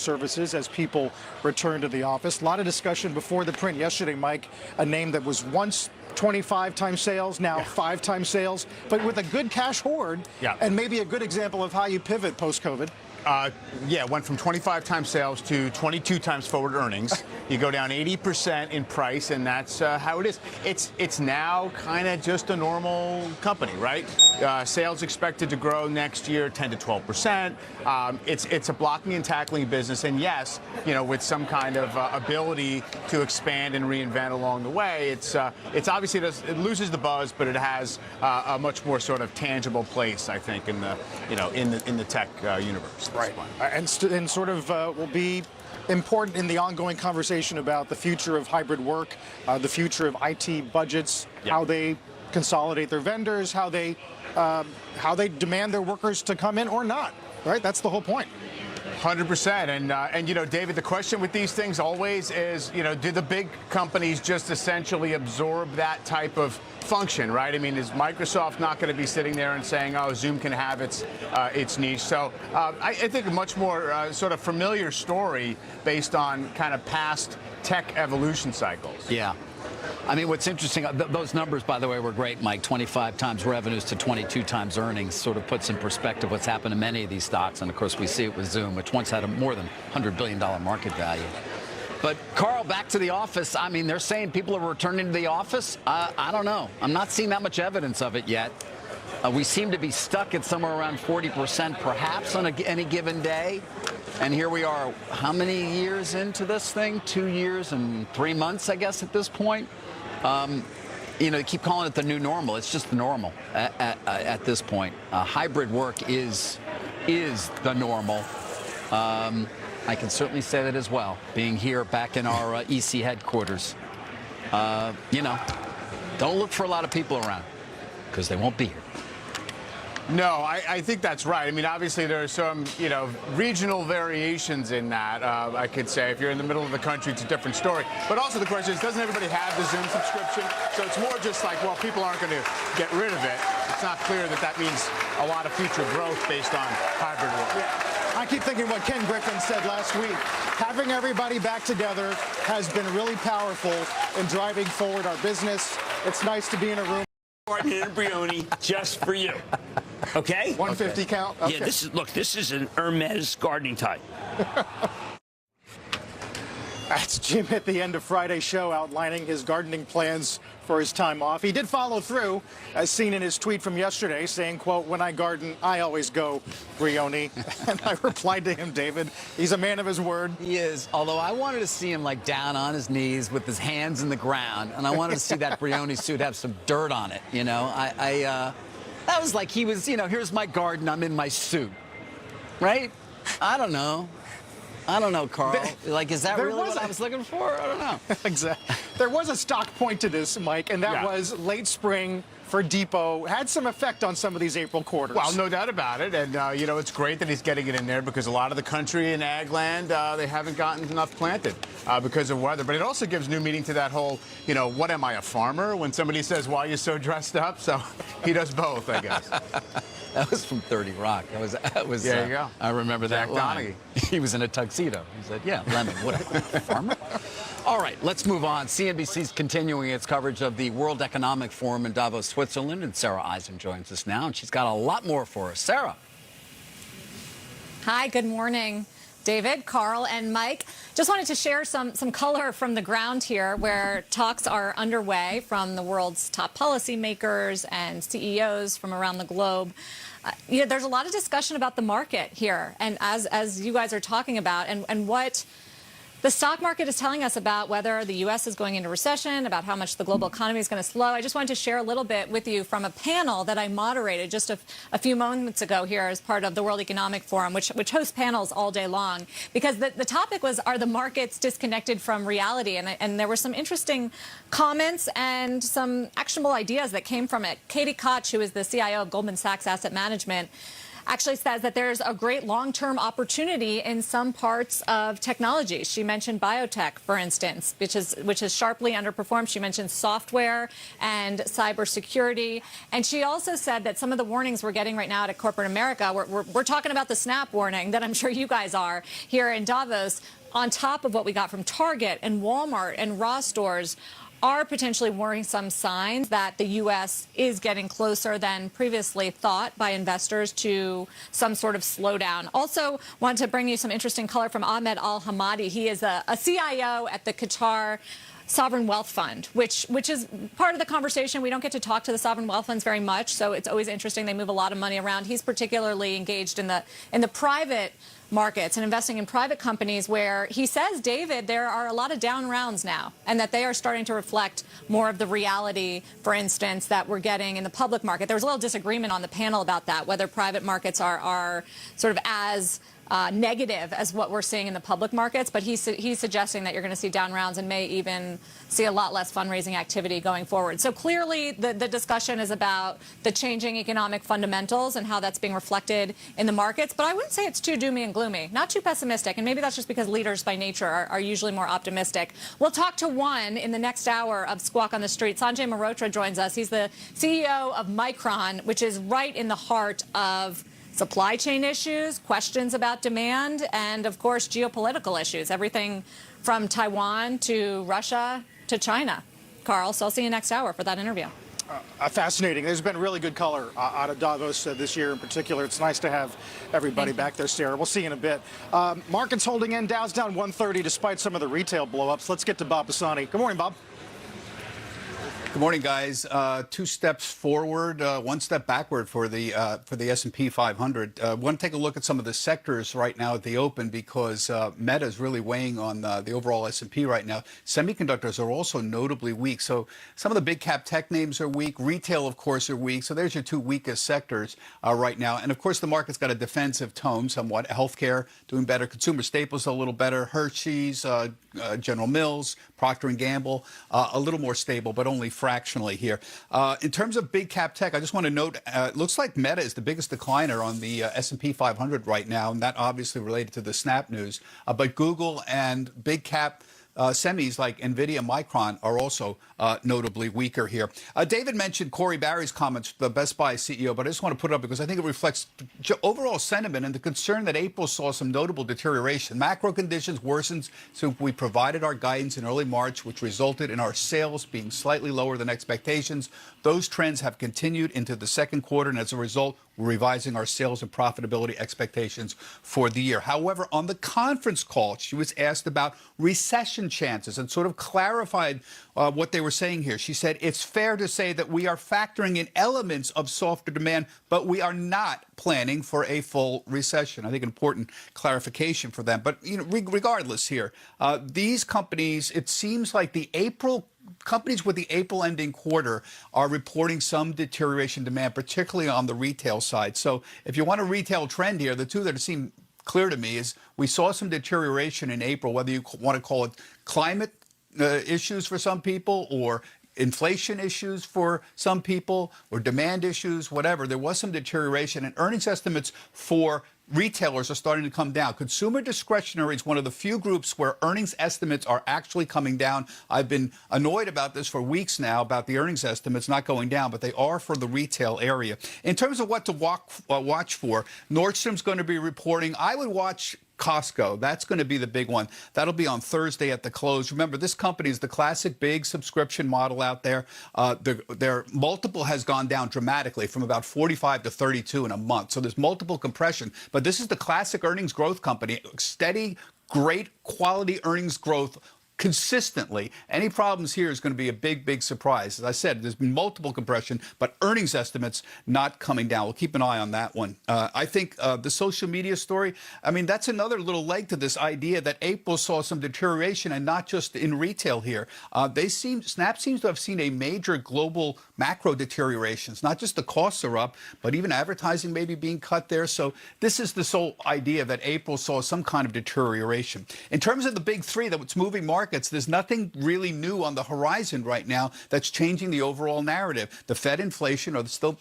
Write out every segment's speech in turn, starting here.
services as people return to the office. A lot of discussion before the print yesterday, Mike, a name that was once 25 times sales, now 5 times sales, but with a good cash hoard, and maybe a good example of how you pivot post-COVID. Yeah, went from 25 times sales to 22 times forward earnings. You go down 80% in price, and that's how it is. It's now kind of just a normal company, right? Sales expected to grow next year 10 to 12%. It's a blocking and tackling business, and yes, you know, with some kind of ability to expand and reinvent along the way. It's obviously it loses the buzz, but it has a much more sort of tangible place, I think, in the in the tech universe. Right, and sort of will be important in the ongoing conversation about the future of hybrid work, the future of IT budgets, how they consolidate their vendors, how they demand their workers to come in or not. Right, that's the whole point. 100%. And you know, David, the question with these things always is, you know, do the big companies just essentially absorb that type of function, right? I mean, is Microsoft not going to be sitting there and saying, oh, Zoom can have its niche? So I think a much more sort of familiar story based on kind of past tech evolution cycles. Yeah. I mean, what's interesting, those numbers, by the way, were great, Mike. 25 times revenues to 22 times earnings sort of puts in perspective what's happened to many of these stocks. And, of course, we see it with Zoom, which once had a more than $100 billion market value. But, Carl, back to the office. I mean, they're saying people are returning to the office. I don't know. I'm not seeing that much evidence of it yet. We seem to be stuck at somewhere around 40% perhaps on any given day. And here we are, how many years into this thing? 2 years and 3 months, I guess, at this point. You know, they keep calling it the new normal. It's just the normal at this point. Hybrid work is the normal. I can certainly say that as well, being here back in our EC headquarters. You know, don't look for a lot of people around because they won't be here. No, I think that's right. I mean, obviously there are some, you know, regional variations in that. I could say if you're in the middle of the country, it's a different story. But also the question is, doesn't everybody have the Zoom subscription? So it's more just like, well, people aren't going to get rid of it. It's not clear that that means a lot of future growth based on hybrid work. Yeah. I keep thinking what Ken Griffin said last week. Having everybody back together has been really powerful in driving forward our business. It's nice to be in a room. And Brioni, just for you. Okay? 150 count? Okay. Yeah, this is an Hermes gardening tie. That's Jim at the end of Friday's show outlining his gardening plans for his time off. He did follow through, as seen in his tweet from yesterday, saying, quote, when I garden, I always go Brioni. And I replied to him, David, he's a man of his word. He is, although I wanted to see him like down on his knees with his hands in the ground, and I wanted to see that Brioni suit have some dirt on it, you know. That was like he was, you know, here's my garden, I'm in my suit, right? I don't know. I don't know, Carl. Like, is that really what I was looking for? I don't know. Exactly. There was a stock point to this, Mike, and that was late spring for Depot. Had some effect on some of these April quarters. Well, no doubt about it. And, you know, it's great that he's getting it in there because a lot of the country in ag land, they haven't gotten enough planted because of weather. But it also gives new meaning to that whole, you know, what am I, a farmer? When somebody says, why are you so dressed up? So he does both, I guess. That was from 30 Rock. That was. There you go. I remember Jack that line. He was in a tuxedo. He said, yeah, lemon, whatever. Farmer? All right, let's move on. CNBC's continuing its coverage of the World Economic Forum in Davos, Switzerland, and Sarah Eisen joins us now, and she's got a lot more for us. Sarah. Hi, good morning, David, Carl, and Mike. Just wanted to share some color from the ground here where talks are underway from the world's top policymakers and CEOs from around the globe. You know, there's a lot of discussion about the market here, and as you guys are talking about, and what the stock market is telling us about whether the U.S. is going into recession, about how much the global economy is going to slow. I just wanted to share a little bit with you from a panel that I moderated just a few moments ago here as part of the World Economic Forum, which hosts panels all day long. Because the topic was, are the markets disconnected from reality? And there were some interesting comments and some actionable ideas that came from it. Katie Koch, who is the CIO of Goldman Sachs Asset Management, actually says that there's a great long-term opportunity in some parts of technology. She mentioned biotech, for instance, which is sharply underperformed. She mentioned software and cybersecurity. And she also said that some of the warnings we're getting right now at corporate America, we're talking about the snap warning that I'm sure you guys are here in Davos, on top of what we got from Target and Walmart and Ross stores, are potentially worrisome signs that the U.S. is getting closer than previously thought by investors to some sort of slowdown. Also, want to bring you some interesting color from Ahmed Al-Hamadi. He is a CIO at the Qatar Sovereign Wealth Fund, which is part of the conversation. We don't get to talk to the sovereign wealth funds very much, so it's always interesting. They move a lot of money around. He's particularly engaged in the private markets and investing in private companies, where he says, David, there are a lot of down rounds now, and that they are starting to reflect more of the reality, for instance, that we're getting in the public market. There was a little disagreement on the panel about that, whether private markets are sort of as negative as what we're seeing in the public markets, but he's suggesting that you're going to see down rounds and may even see a lot less fundraising activity going forward. So clearly the discussion is about the changing economic fundamentals and how that's being reflected in the markets, but I wouldn't say it's too doomy and gloomy, not too pessimistic, and maybe that's just because leaders by nature are usually more optimistic. We'll talk to one in the next hour of Squawk on the Street. Sanjay Mehrotra joins us. He's the CEO of Micron, which is right in the heart of supply chain issues, questions about demand, and, of course, geopolitical issues, everything from Taiwan to Russia to China. Carl, so I'll see you next hour for that interview. Fascinating. There's been really good color out of Davos this year in particular. It's nice to have everybody back there, Sarah. We'll see you in a bit. Markets holding in. Dow's down 130 despite some of the retail blow-ups. Let's get to Bob Pisani. Good morning, Bob. Good morning, guys. 2 steps forward, 1 step backward for the S&P 500. Want to take a look at some of the sectors right now at the open, because Meta is really weighing on the overall S&P right now. Semiconductors are also notably weak. So some of the big cap tech names are weak. Retail, of course, are weak. So there's your 2 weakest sectors right now. And of course, the market's got a defensive tone somewhat. Healthcare doing better. Consumer staples a little better. Hershey's, General Mills, Procter & Gamble, a little more stable, but only fractionally here. In terms of big cap tech, I just want to note, it looks like Meta is the biggest decliner on the S&P 500 right now, and that obviously related to the Snap news. But Google and big cap semis like NVIDIA, Micron are also notably weaker here. David mentioned Corey Barry's comments, the Best Buy CEO, but I just want to put it up because I think it reflects overall sentiment and the concern that April saw some notable deterioration. Macro conditions worsened since we provided our guidance in early March, which resulted in our sales being slightly lower than expectations. Those trends have continued into the second quarter, and as a result, we're revising our sales and profitability expectations for the year. However, on the conference call, she was asked about recession chances and sort of clarified what they were saying here. She said, it's fair to say that we are factoring in elements of softer demand, but we are not planning for a full recession. I think an important clarification for them. But regardless here, these companies, it seems like companies with the April ending quarter are reporting some deterioration in demand, particularly on the retail side. So if you want a retail trend here, the two that seem clear to me is we saw some deterioration in April, whether you want to call it climate issues for some people or inflation issues for some people or demand issues, whatever. There was some deterioration, and earnings estimates for retailers are starting to come down. Consumer discretionary is one of the few groups where earnings estimates are actually coming down. I've been annoyed about this for weeks now, about the earnings estimates not going down, but they are for the retail area. In terms of what to watch for, Nordstrom's going to be reporting. I would watch Costco. That's going to be the big one. That'll be on Thursday at the close. Remember, this company is the classic big subscription model out there. Their multiple has gone down dramatically from about 45 to 32 in a month. So there's multiple compression. But this is the classic earnings growth company. Steady, great quality earnings growth consistently. Any problems here is going to be a big, big surprise. As I said, there's been multiple compression, but earnings estimates not coming down. We'll keep an eye on that one. I think the social media story, I mean, that's another little leg to this idea that April saw some deterioration, and not just in retail here. Snap seems to have seen a major global macro deterioration. It's not just the costs are up, but even advertising may be being cut there. So this is this whole idea that April saw some kind of deterioration. In terms of the big three that's moving markets, there's nothing really new on the horizon right now that's changing the overall narrative. The Fed inflation are still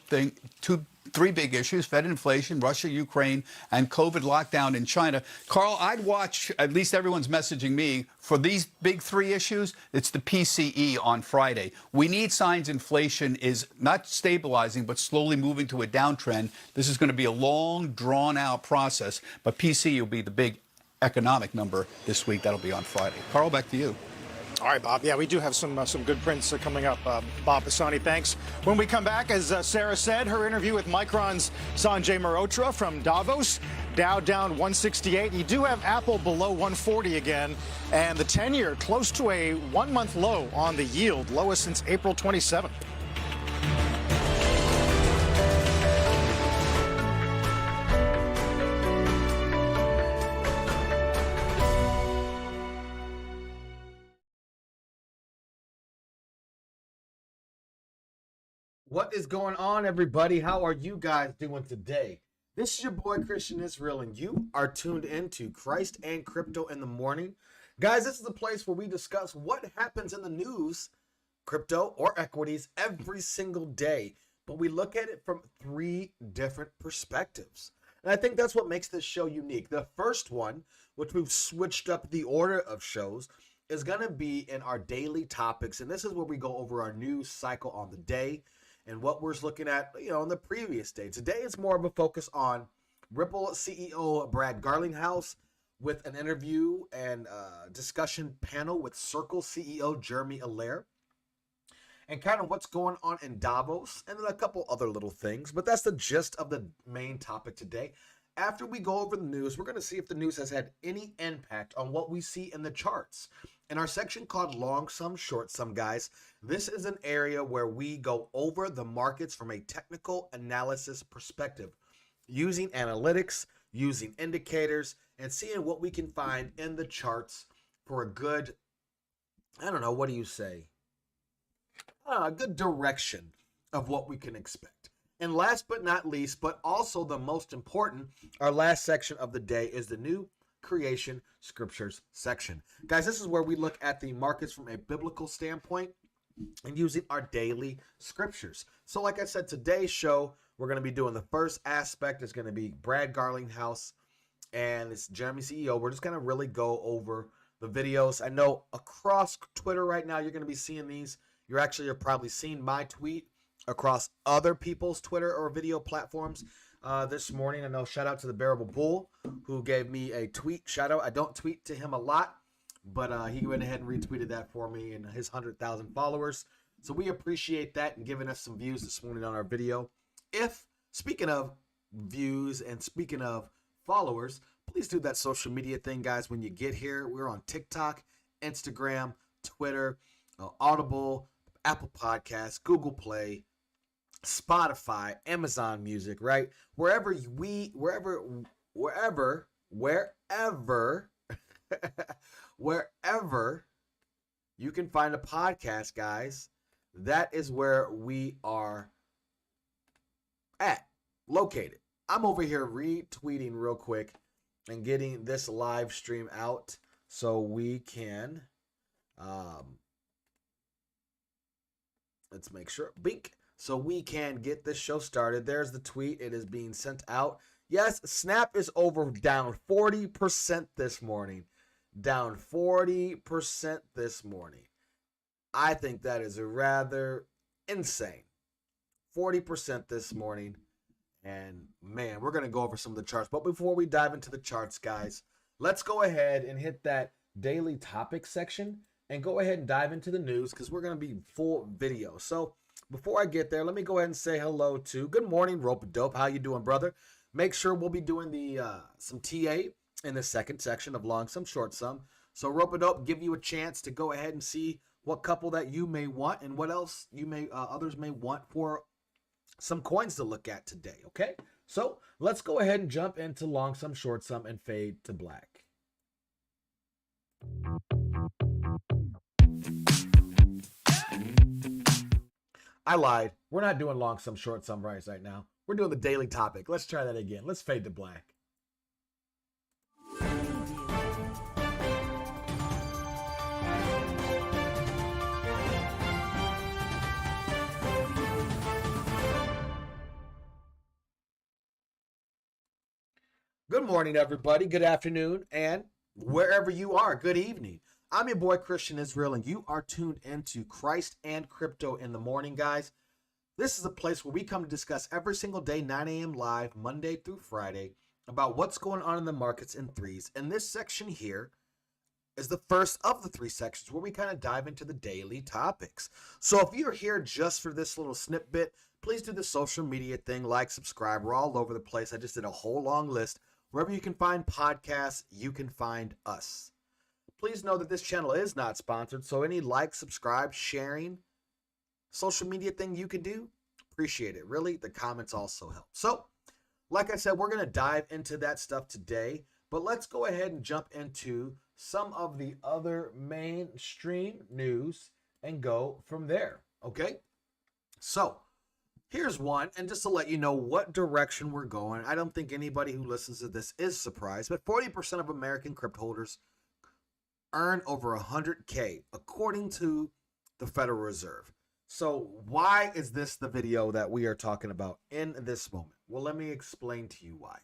two three big issues: Fed inflation, Russia, Ukraine, and COVID lockdown in China. Carl, I'd watch, at least everyone's messaging me, for these big three issues, it's the PCE on Friday. We need signs inflation is not stabilizing, but slowly moving to a downtrend. This is going to be a long, drawn-out process, but PCE will be the big economic number this week. That'll be on Friday. Carl, back to you. All right, Bob. Yeah, we do have some good prints coming up. Bob Pisani, thanks. When we come back, as Sarah said, her interview with Micron's Sanjay Mehrotra from Davos. Dow down 168. You do have Apple below 140 again, and the 10-year close to a one-month low on the yield, lowest since April 27th. What is going on, everybody? How are you guys doing today? This is your boy Christian Israel, and you are tuned into Christ and Crypto in the Morning. Guys, this is the place where we discuss what happens in the news, crypto or equities, every single day. But we look at it from three different perspectives. And I think that's what makes this show unique. The first one, which we've switched up the order of shows, is going to be in our daily topics. And this is where we go over our news cycle on the day and what we're looking at, on the previous day. Today is more of a focus on Ripple CEO Brad Garlinghouse with an interview and discussion panel with Circle CEO Jeremy Allaire, and kind of what's going on in Davos, and then a couple other little things. But that's the gist of the main topic today. After we go over the news, we're going to see if the news has had any impact on what we see in the charts. In our section called Long Sum, Short Sum, guys, this is an area where we go over the markets from a technical analysis perspective, using analytics, using indicators, and seeing what we can find in the charts for a good, what do you say? A good direction of what we can expect. And last but not least, but also the most important, our last section of the day is the new creation scriptures section. Guys, this is where we look at the markets from a biblical standpoint and using our daily scriptures. So like I said, today's show, we're going to be doing the first aspect is going to be Brad Garlinghouse and it's Jeremy CEO. We're just going to really go over the videos. I know across Twitter right now, you're going to be seeing these. You're probably seeing my tweet across other people's Twitter or video platforms this morning. I know, shout out to the Bearable Bull who gave me a tweet shout out. I don't tweet to him a lot, but he went ahead and retweeted that for me and his 100,000 followers. So we appreciate that and giving us some views this morning on our video. Speaking of views and speaking of followers, please do that social media thing, guys. When you get here, we're on TikTok, Instagram, Twitter, Audible, Apple Podcasts, Google Play, Spotify, Amazon Music, right? Wherever you can find a podcast, guys, that is where we are located. I'm over here retweeting real quick and getting this live stream out so we can let's make sure so we can get this show started. There's the tweet. It is being sent out. Yes, Snap is down 40% this morning. Down 40% this morning. I think that is rather insane. 40% this morning. And man, we're going to go over some of the charts. But before we dive into the charts, guys, let's go ahead and hit that daily topic section and go ahead and dive into the news because we're going to be full video. So before I get there, let me go ahead and say hello to, good morning, Rope-A-Dope. How you doing, brother? Make sure we'll be doing the some TA in the second section of Long Sum, Short Sum. So Rope-A-Dope, give you a chance to go ahead and see what couple that you may want and what else you may others may want for some coins to look at today, okay? So let's go ahead and jump into Long Sum, Short Sum, and fade to black. I lied. We're not doing Long Sum, Short Sum right now. We're doing the daily topic. Let's try that again. Let's fade to black. Good morning, everybody. Good afternoon, and wherever you are, good evening. I'm your boy Christian Israel, and you are tuned into Christ and Crypto in the Morning, guys. This is a place where we come to discuss every single day, 9 a.m. live, Monday through Friday, about what's going on in the markets in threes. And this section here is the first of the three sections where we kind of dive into the daily topics. So if you're here just for this little snippet, please do the social media thing, like, subscribe. We're all over the place. I just did a whole long list. Wherever you can find podcasts, you can find us. Please know that this channel is not sponsored, so any like, subscribe, sharing, social media thing you can do, appreciate it. Really, the comments also help. So, like I said, we're going to dive into that stuff today, but let's go ahead and jump into some of the other mainstream news and go from there, okay? So, here's one, and just to let you know what direction we're going, I don't think anybody who listens to this is surprised, but 40% of American crypto holders earn over 100K, according to the Federal Reserve. So why is this the video that we are talking about in this moment? Well, let me explain to you why.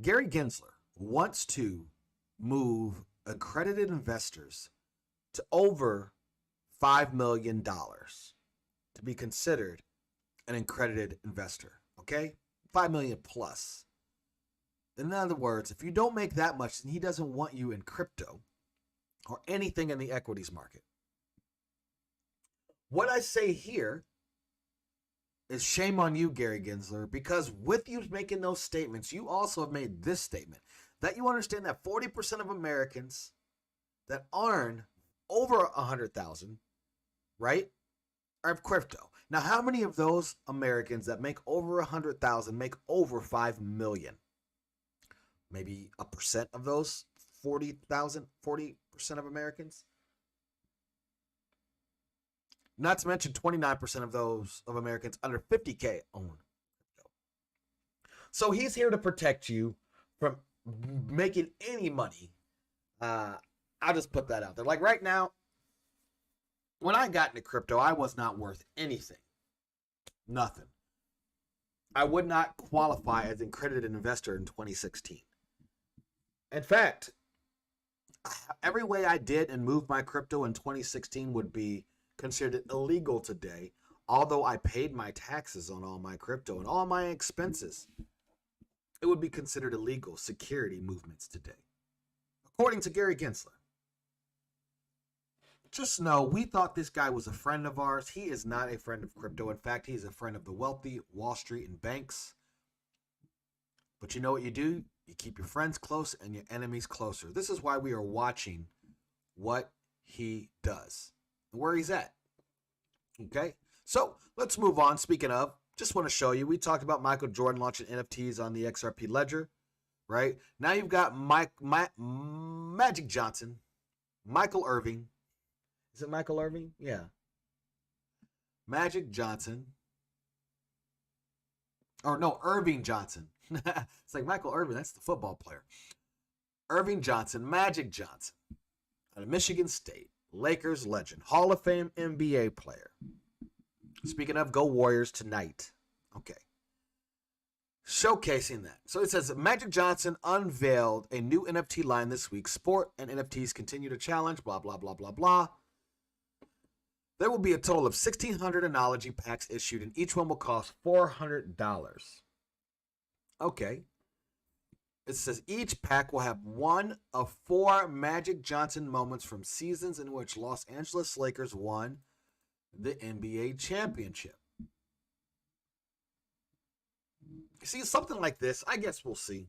Gary Gensler wants to move accredited investors to over $5 million to be considered an accredited investor, okay? 5 million plus. In other words, if you don't make that much, then he doesn't want you in crypto or anything in the equities market. What I say here is shame on you, Gary Gensler, because with you making those statements, you also have made this statement, that you understand that 40% of Americans that earn over 100,000, right, are crypto. Now, how many of those Americans that make over 100,000 make over 5 million? Maybe a percent of those 40% of Americans. Not to mention 29% of those of Americans under 50K own crypto. So he's here to protect you from making any money. I'll just put that out there. Like right now, when I got into crypto, I was not worth anything. Nothing. I would not qualify as an accredited investor in 2016. In fact, every way I did and moved my crypto in 2016 would be considered illegal today, although I paid my taxes on all my crypto and all my expenses. It would be considered illegal security movements today, according to Gary Gensler. Just know, we thought this guy was a friend of ours. He is not a friend of crypto. In fact, he's a friend of the wealthy, Wall Street, and banks. But you know what you do? You keep your friends close and your enemies closer. This is why we are watching what he does and where he's at. Okay? So, let's move on. Speaking of, just want to show you, we talked about Michael Jordan launching NFTs on the XRP Ledger, right? Now you've got Magic Johnson, Michael Irving. Is it Michael Irving? Yeah. Magic Johnson. Or no, Irving Johnson. It's like Michael Irving, that's the football player. Irving Johnson, Magic Johnson, out of Michigan State, Lakers legend, Hall of Fame NBA player. Speaking of, go Warriors tonight. Okay. Showcasing that. So it says Magic Johnson unveiled a new NFT line this week. Sport and NFTs continue to challenge, blah, blah, blah, blah, blah. There will be a total of 1,600 analogy packs issued, and each one will cost $400. Okay. It says each pack will have one of 4 Magic Johnson moments from seasons in which Los Angeles Lakers won the NBA championship. See, something like this, I guess we'll see.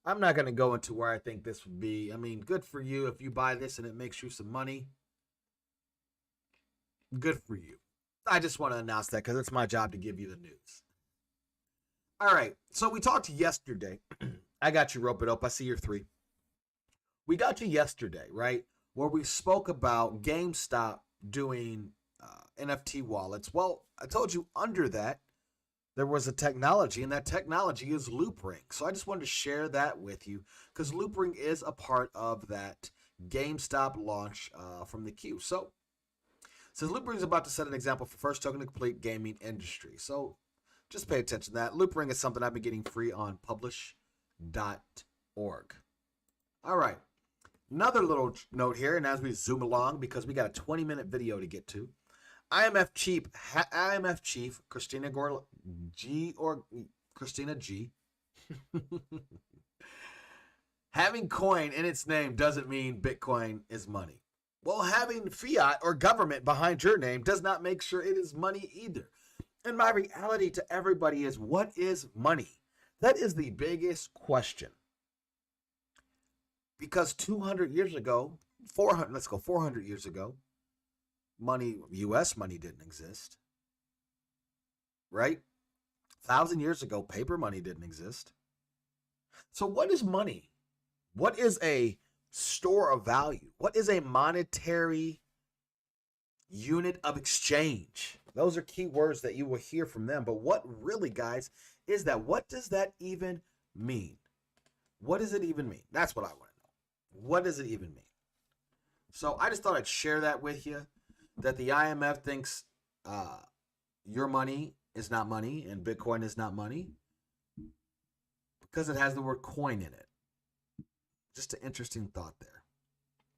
I'm not going to go into where I think this would be. I mean, good for you if you buy this and it makes you some money. Good for you. I just want to announce that because it's my job to give you the news. All right, so we talked yesterday. I got you, Rope It Up. I see your 3. We got you yesterday, right, where we spoke about GameStop doing NFT wallets. Well, I told you under that, there was a technology, and that technology is Loopring. So I just wanted to share that with you because Loopring is a part of that GameStop launch from the queue. So Loopring is about to set an example for first token to complete gaming industry. So just pay attention to that. Loop ring is something I've been getting free on publish.org. All right. Another little note here, and as we zoom along, because we got a 20-minute video to get to, IMF chief Christina G. Having coin in its name doesn't mean Bitcoin is money. Well, having fiat or government behind your name does not make sure it is money either. And my reality to everybody is, what is money? That is the biggest question. Because 200 years ago, 400 years ago, money, U.S. money didn't exist. Right? 1,000 years ago, paper money didn't exist. So what is money? What is a store of value? What is a monetary unit of exchange? Those are key words that you will hear from them. But what really, guys, is that? What does that even mean? What does it even mean? That's what I want to know. What does it even mean? So I just thought I'd share that with you, that the IMF thinks your money is not money and Bitcoin is not money because it has the word coin in it. Just an interesting thought there.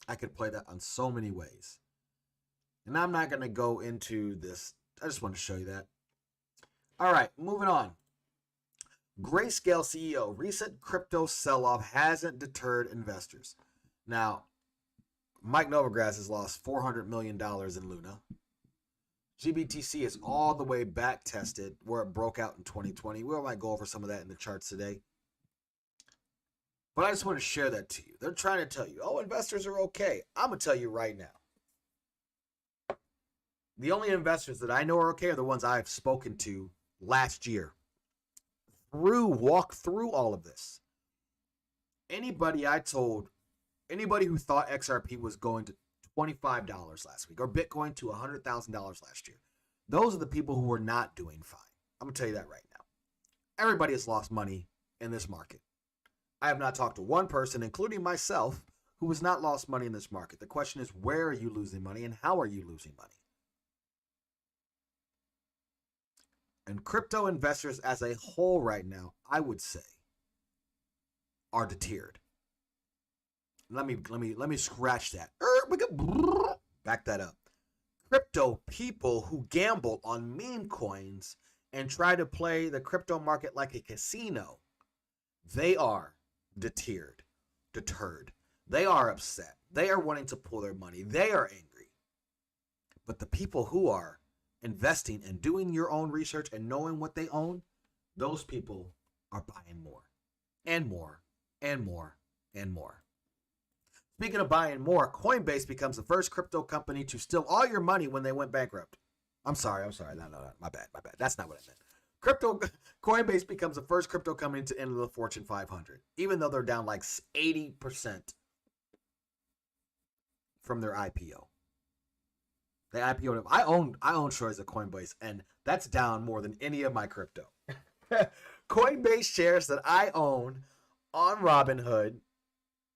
I could play that on so many ways. And I'm not going to go into this. I just want to show you that. All right, moving on. Grayscale CEO, recent crypto sell-off hasn't deterred investors. Now, Mike Novogratz has lost $400 million in Luna. GBTC is all the way back tested where it broke out in 2020. We might go over some of that in the charts today. But I just want to share that to you. They're trying to tell you, oh, investors are okay. I'm going to tell you right now. The only investors that I know are okay are the ones I've spoken to last year. Walk through all of this. Anybody who thought XRP was going to $25 last week or Bitcoin to $100,000 last year, those are the people who are not doing fine. I'm going to tell you that right now. Everybody has lost money in this market. I have not talked to one person, including myself, who has not lost money in this market. The question is, where are you losing money and how are you losing money? And crypto investors as a whole right now, I would say, are deterred. Let me scratch that. Back that up. Crypto people who gamble on meme coins and try to play the crypto market like a casino, they are deterred. They are upset. They are wanting to pull their money. They are angry. But the people who are investing and doing your own research and knowing what they own, those people are buying more and more and more and more. Speaking of buying more, Coinbase becomes the first crypto company to steal all your money when they went bankrupt. I'm sorry. No, my bad. That's not what I meant. Coinbase becomes the first crypto company to enter the Fortune 500, even though they're down like 80% from their IPO. They IPO'd. I own shares of Coinbase, and that's down more than any of my crypto. Coinbase shares that I own on Robinhood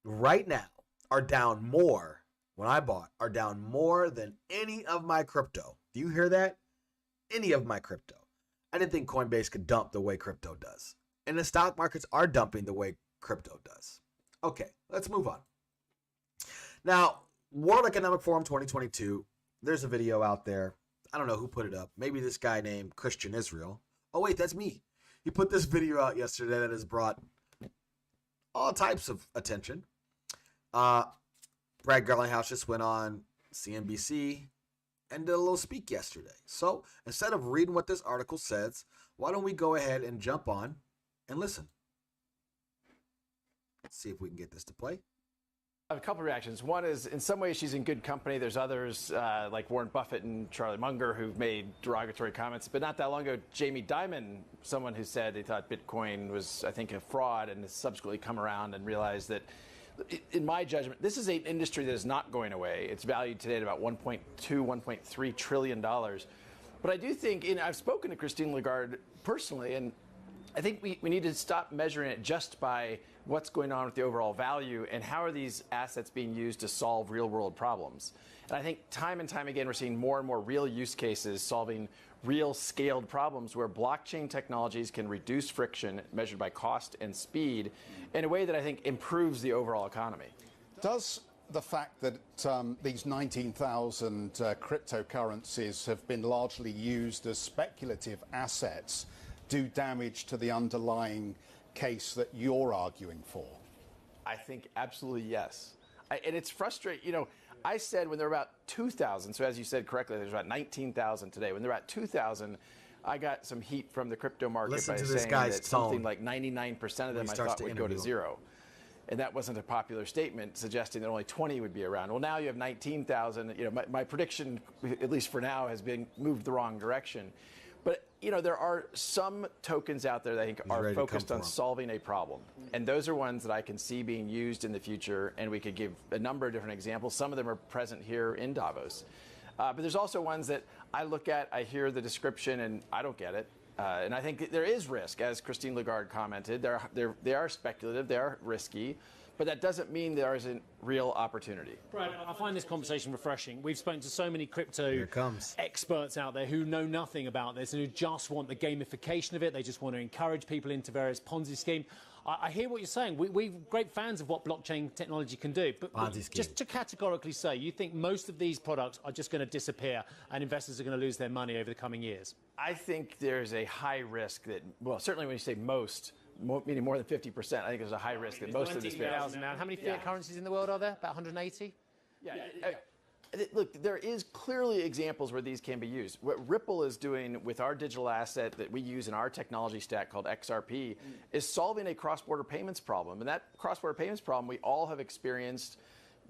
right now are down more, when I bought, are down more than any of my crypto. Do you hear that? Any of my crypto. I didn't think Coinbase could dump the way crypto does. And the stock markets are dumping the way crypto does. Okay, let's move on. Now, World Economic Forum 2022, there's a video out there. I don't know who put it up. Maybe this guy named Christian Israel. Oh, wait, that's me. He put this video out yesterday that has brought all types of attention. Brad Garlinghouse just went on CNBC and did a little speak yesterday. So instead of reading what this article says, why don't we go ahead and jump on and listen? Let's see if we can get this to play. I have a couple of reactions. One is, in some ways, she's in good company. There's others like Warren Buffett and Charlie Munger who've made derogatory comments. But not that long ago, Jamie Dimon, someone who said they thought Bitcoin was, I think, a fraud, and has subsequently come around and realized that, in my judgment, this is an industry that is not going away. It's valued today at about $1.2, $1.3 trillion. But I do think, I've spoken to Christine Lagarde personally, and I think we need to stop measuring it just by what's going on with the overall value and how are these assets being used to solve real world problems. And I think time and time again, we're seeing more and more real use cases solving real scaled problems where blockchain technologies can reduce friction measured by cost and speed in a way that I think improves the overall economy. Does the fact that these 19,000 cryptocurrencies have been largely used as speculative assets do damage to the underlying case that you're arguing for? I think absolutely yes. And it's frustrating. You know, I said when there were about 2,000, so as you said correctly, there's about 19,000 today. When there were at 2,000, I got some heat from the crypto market Listen by to saying this guy's that something tone like 99% of them I starts thought to would go to interview. zero. And that wasn't a popular statement suggesting that only 20 would be around. Well, now you have 19,000. You know, my prediction, at least for now, has been moved the wrong direction. But, you know, there are some tokens out there that I think are focused on solving a problem. And those are ones that I can see being used in the future. And we could give a number of different examples. Some of them are present here in Davos. But there's also ones that I look at, I hear the description, and I don't get it. And I think there is risk, as Christine Lagarde commented. They are speculative, they are risky, but that doesn't mean there isn't real opportunity. Brad, I find this conversation refreshing. We've spoken to so many crypto experts out there who know nothing about this and who just want the gamification of it. They just want to encourage people into various Ponzi schemes. I hear what you're saying. We're great fans of what blockchain technology can do. But just to categorically say, you think most of these products are just going to disappear and investors are going to lose their money over the coming years? I think there's a high risk that, well, certainly when you say most, meaning more than 50%, I think there's a high risk that most of this. How many fiat currencies in the world are there? About 180? Look, there is clearly examples where these can be used. What Ripple is doing with our digital asset that we use in our technology stack called XRP is solving a cross-border payments problem. And that cross-border payments problem we all have experienced.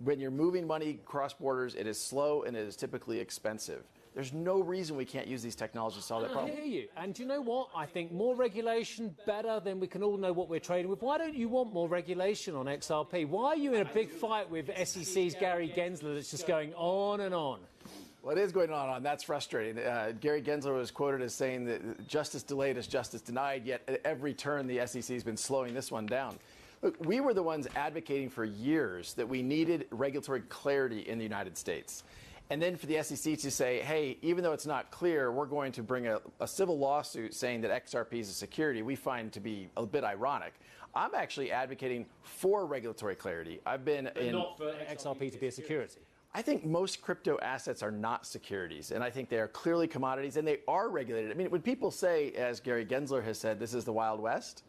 When you're moving money cross borders, it is slow and it is typically expensive. There's no reason we can't use these technologies to solve that problem. I hear you. And do you know what? I think more regulation, better, then we can all know what we're trading with. Why don't you want more regulation on XRP? Why are you in a big fight with SEC's Gary Gensler that's just going on and on? Well, it is going on, and that's frustrating. Gary Gensler was quoted as saying that justice delayed is justice denied, yet at every turn the SEC has been slowing this one down. Look, we were the ones advocating for years that we needed regulatory clarity in the United States. And then for the SEC to say, hey, even though it's not clear, we're going to bring a civil lawsuit saying that XRP is a security, we find to be a bit ironic. I'm actually advocating for regulatory clarity. I've been not for XRP to be a security. I think most crypto assets are not securities, and I think they are clearly commodities, and they are regulated. I mean, when people say, as Gary Gensler has said, this is the Wild West,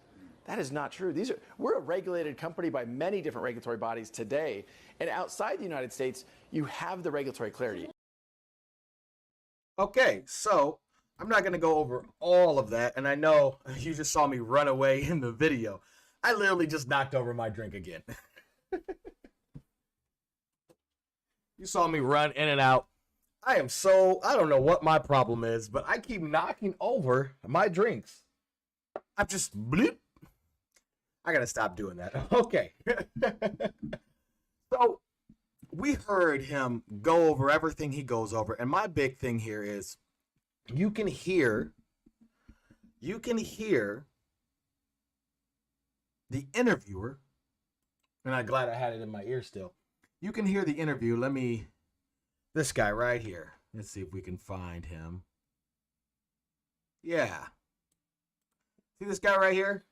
that is not true. We're a regulated company by many different regulatory bodies today. And outside the United States, you have the regulatory clarity. Okay, so I'm not going to go over all of that. And I know you just saw me run away in the video. I literally just knocked over my drink again. You saw me run in and out. I don't know what my problem is, but I keep knocking over my drinks. I'm just bloop. I gotta stop doing that. Okay. So we heard him go over everything he goes over. And my big thing here is you can hear the interviewer, and I'm glad I had it in my ear still. You can hear the interview. This guy right here. Let's see if we can find him. Yeah. See this guy right here?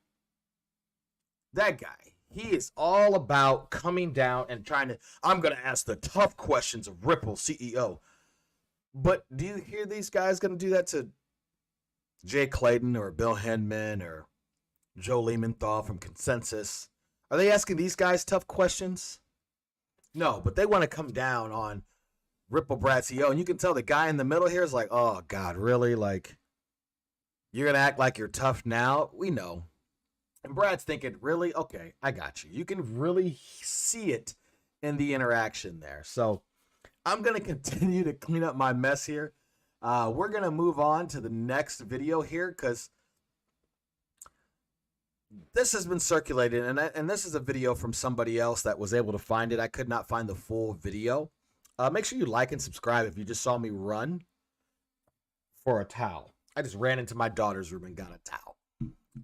That guy, he is all about coming down and I'm going to ask the tough questions of Ripple CEO. But do you hear these guys going to do that to Jay Clayton or Bill Hinman or Joe Lemonthal from Consensus? Are they asking these guys tough questions? No, but they want to come down on Ripple Brad CEO. And you can tell the guy in the middle here is like, oh, God, really? Like, you're going to act like you're tough now? We know. And Brad's thinking, really? Okay, I got you. You can really see it in the interaction there. So I'm going to continue to clean up my mess here. We're going to move on to the next video here because this has been circulated. And this is a video from somebody else that was able to find it. I could not find the full video. Make sure you like and subscribe if you just saw me run for a towel. I just ran into my daughter's room and got a towel.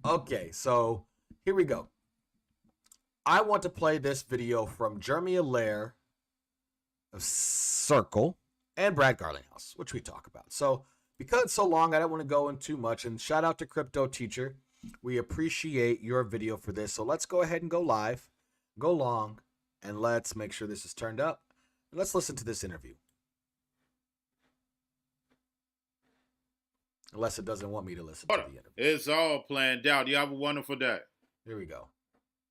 Okay, so here we go. I want to play this video from Jeremy Allaire of Circle and Brad Garlinghouse, which we talk about. So because it's so long, I don't want to go in too much. And shout out to Crypto Teacher. We appreciate your video for this. So let's go ahead and go live, go long, and let's make sure this is turned up. And let's listen to this interview. Unless it doesn't want me to listen to the interview. It's all planned out. You have a wonderful day. Here we go.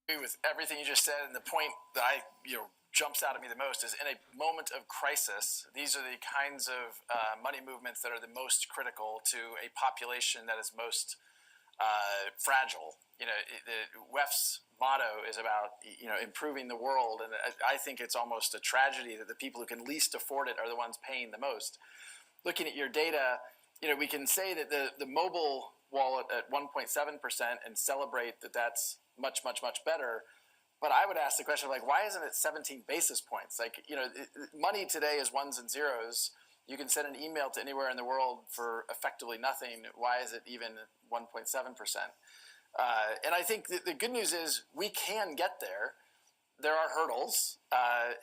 With everything you just said, and the point that jumps out at me the most is in a moment of crisis, these are the kinds of money movements that are the most critical to a population that is most fragile. The WEF's motto is about improving the world, and I think it's almost a tragedy that the people who can least afford it are the ones paying the most. Looking at your data, we can say that the mobile wallet at 1.7% and celebrate that that's much, much, much better. But I would ask the question of why isn't it 17 basis points? Money today is ones and zeros. You can send an email to anywhere in the world for effectively nothing. Why is it even 1.7%? And I think the good news is we can get there. There are hurdles,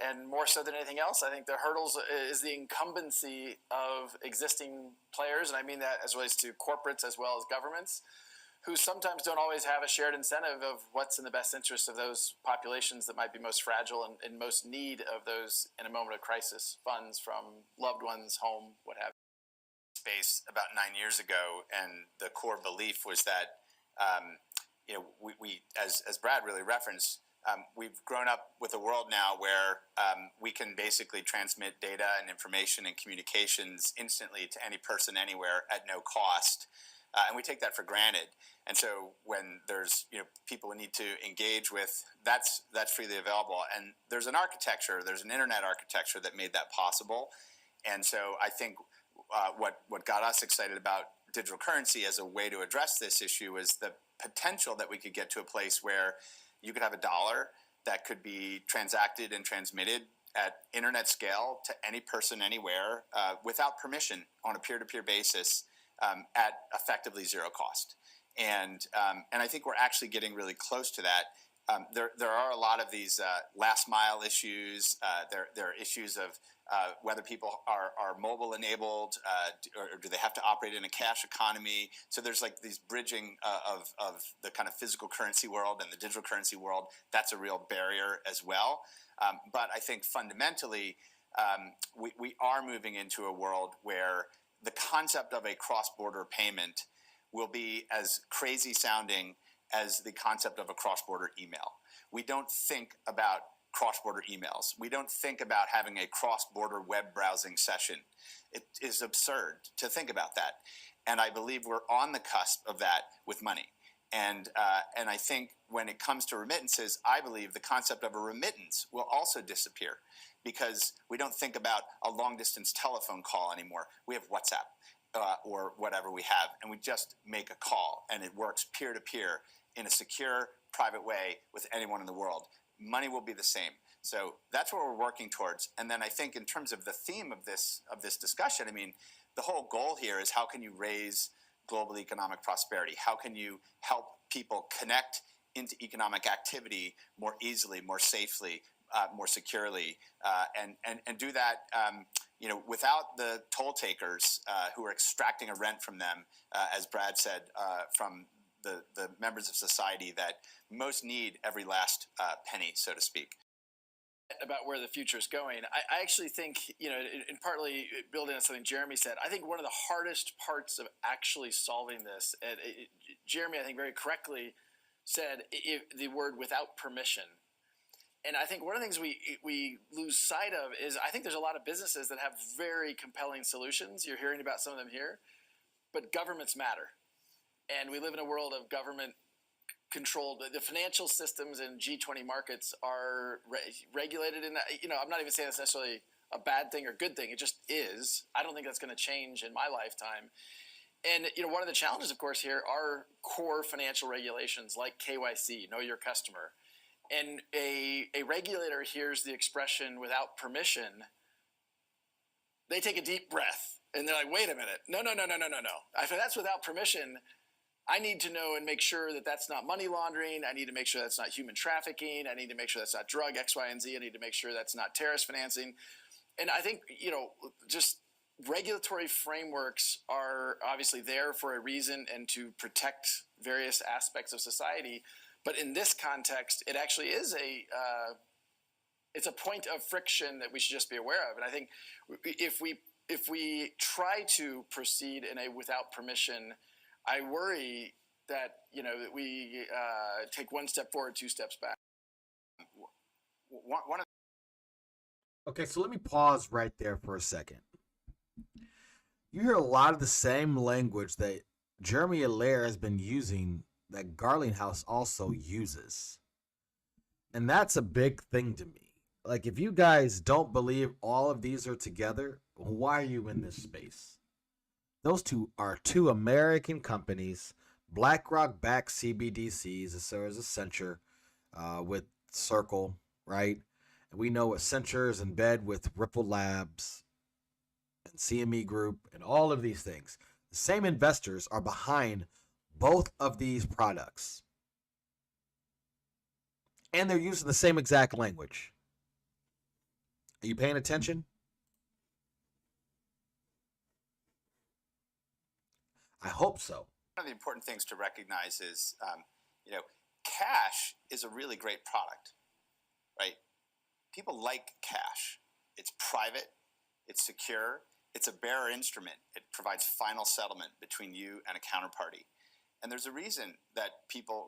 and more so than anything else, I think the hurdles is the incumbency of existing players, and I mean that as relates to corporates as well as governments, who sometimes don't always have a shared incentive of what's in the best interest of those populations that might be most fragile and in most need of those, in a moment of crisis, funds from loved ones, home, what have you. Space about 9 years ago, and the core belief was that, we as Brad really referenced, we've grown up with a world now where we can basically transmit data and information and communications instantly to any person anywhere at no cost. And we take that for granted. And so when there's people we need to engage with, that's freely available. And there's an architecture, there's an internet architecture that made that possible. And so I think what got us excited about digital currency as a way to address this issue is the potential that we could get to a place where you could have a dollar that could be transacted and transmitted at internet scale to any person anywhere without permission on a peer-to-peer basis at effectively zero cost. And I think we're actually getting really close to that. There are a lot of these last mile issues. There are issues of whether people are mobile enabled or do they have to operate in a cash economy. So there's these bridging of the kind of physical currency world and the digital currency world. That's a real barrier as well. But I think fundamentally we are moving into a world where the concept of a cross-border payment will be as crazy sounding as the concept of a cross-border email. We don't think about cross-border emails. We don't think about having a cross-border web browsing session. It is absurd to think about that. And I believe we're on the cusp of that with money. And I think when it comes to remittances, I believe the concept of a remittance will also disappear because we don't think about a long-distance telephone call anymore. We have WhatsApp or whatever we have, and we just make a call, and it works peer-to-peer in a secure, private way with anyone in the world. Money will be the same. So that's what we're working towards. And then I think in terms of the theme of this discussion, I mean, the whole goal here is how can you raise global economic prosperity? How can you help people connect into economic activity more easily, more safely, more securely, and do that without the toll takers who are extracting a rent from them, as Brad said, from the members of society that most need every last penny, so to speak. About where the future is going, I actually think, and partly building on something Jeremy said, I think one of the hardest parts of actually solving this, and Jeremy, I think very correctly said the word without permission. And I think one of the things we lose sight of is I think there's a lot of businesses that have very compelling solutions. You're hearing about some of them here, but governments matter. And we live in a world of government controlled. The financial systems in G20 markets are regulated in that. I'm not even saying that's necessarily a bad thing or good thing. It just is. I don't think that's going to change in my lifetime. And one of the challenges, of course, here are core financial regulations like KYC, know your customer. And a regulator hears the expression without permission, they take a deep breath and they're like, wait a minute, no. If that's without permission, I need to know and make sure that that's not money laundering. I need to make sure that's not human trafficking. I need to make sure that's not drug X, Y, and Z. I need to make sure that's not terrorist financing. And I think, just regulatory frameworks are obviously there for a reason and to protect various aspects of society. But in this context, it actually is it's a point of friction that we should just be aware of. And I think if we try to proceed in a without permission, I worry that that we take one step forward, two steps back. One of Okay, so let me pause right there for a second. You hear a lot of the same language that Jeremy Allaire has been using that Garlinghouse also uses. And that's a big thing to me. Like, if you guys don't believe all of these are together, why are you in this space? Those two are two American companies. BlackRock-backed CBDCs, so there's Accenture with Circle, right? And we know Accenture is in bed with Ripple Labs and CME Group and all of these things. The same investors are behind both of these products. And they're using the same exact language. Are you paying attention? I hope so. one of the important things to recognize is, cash is a really great product, right? People like cash. It's private, it's secure, it's a bearer instrument. It provides final settlement between you and a counterparty. And there's a reason that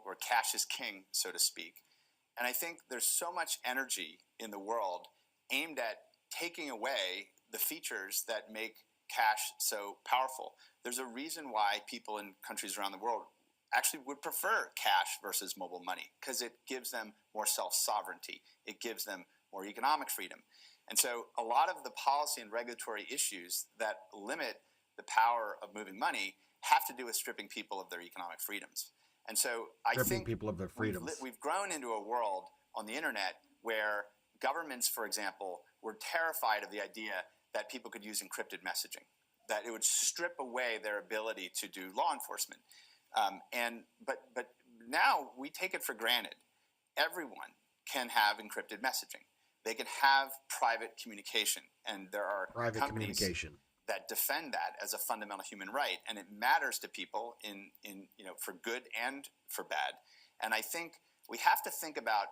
where cash is king, so to speak. And I think there's so much energy in the world aimed at taking away the features that make cash so powerful. There's a reason why people in countries around the world actually would prefer cash versus mobile money, because it gives them more self-sovereignty. It gives them more economic freedom. And so a lot of the policy and regulatory issues that limit the power of moving money have to do with stripping people of their economic freedoms. And so I think people of their freedoms. We've grown into a world on the internet where governments, for example, were terrified of the idea that people could use encrypted messaging, that it would strip away their ability to do law enforcement. But now we take it for granted. Everyone can have encrypted messaging. They can have private communication, and there are companies that defend that as a fundamental human right, and it matters to people in for good and for bad. And I think we have to think about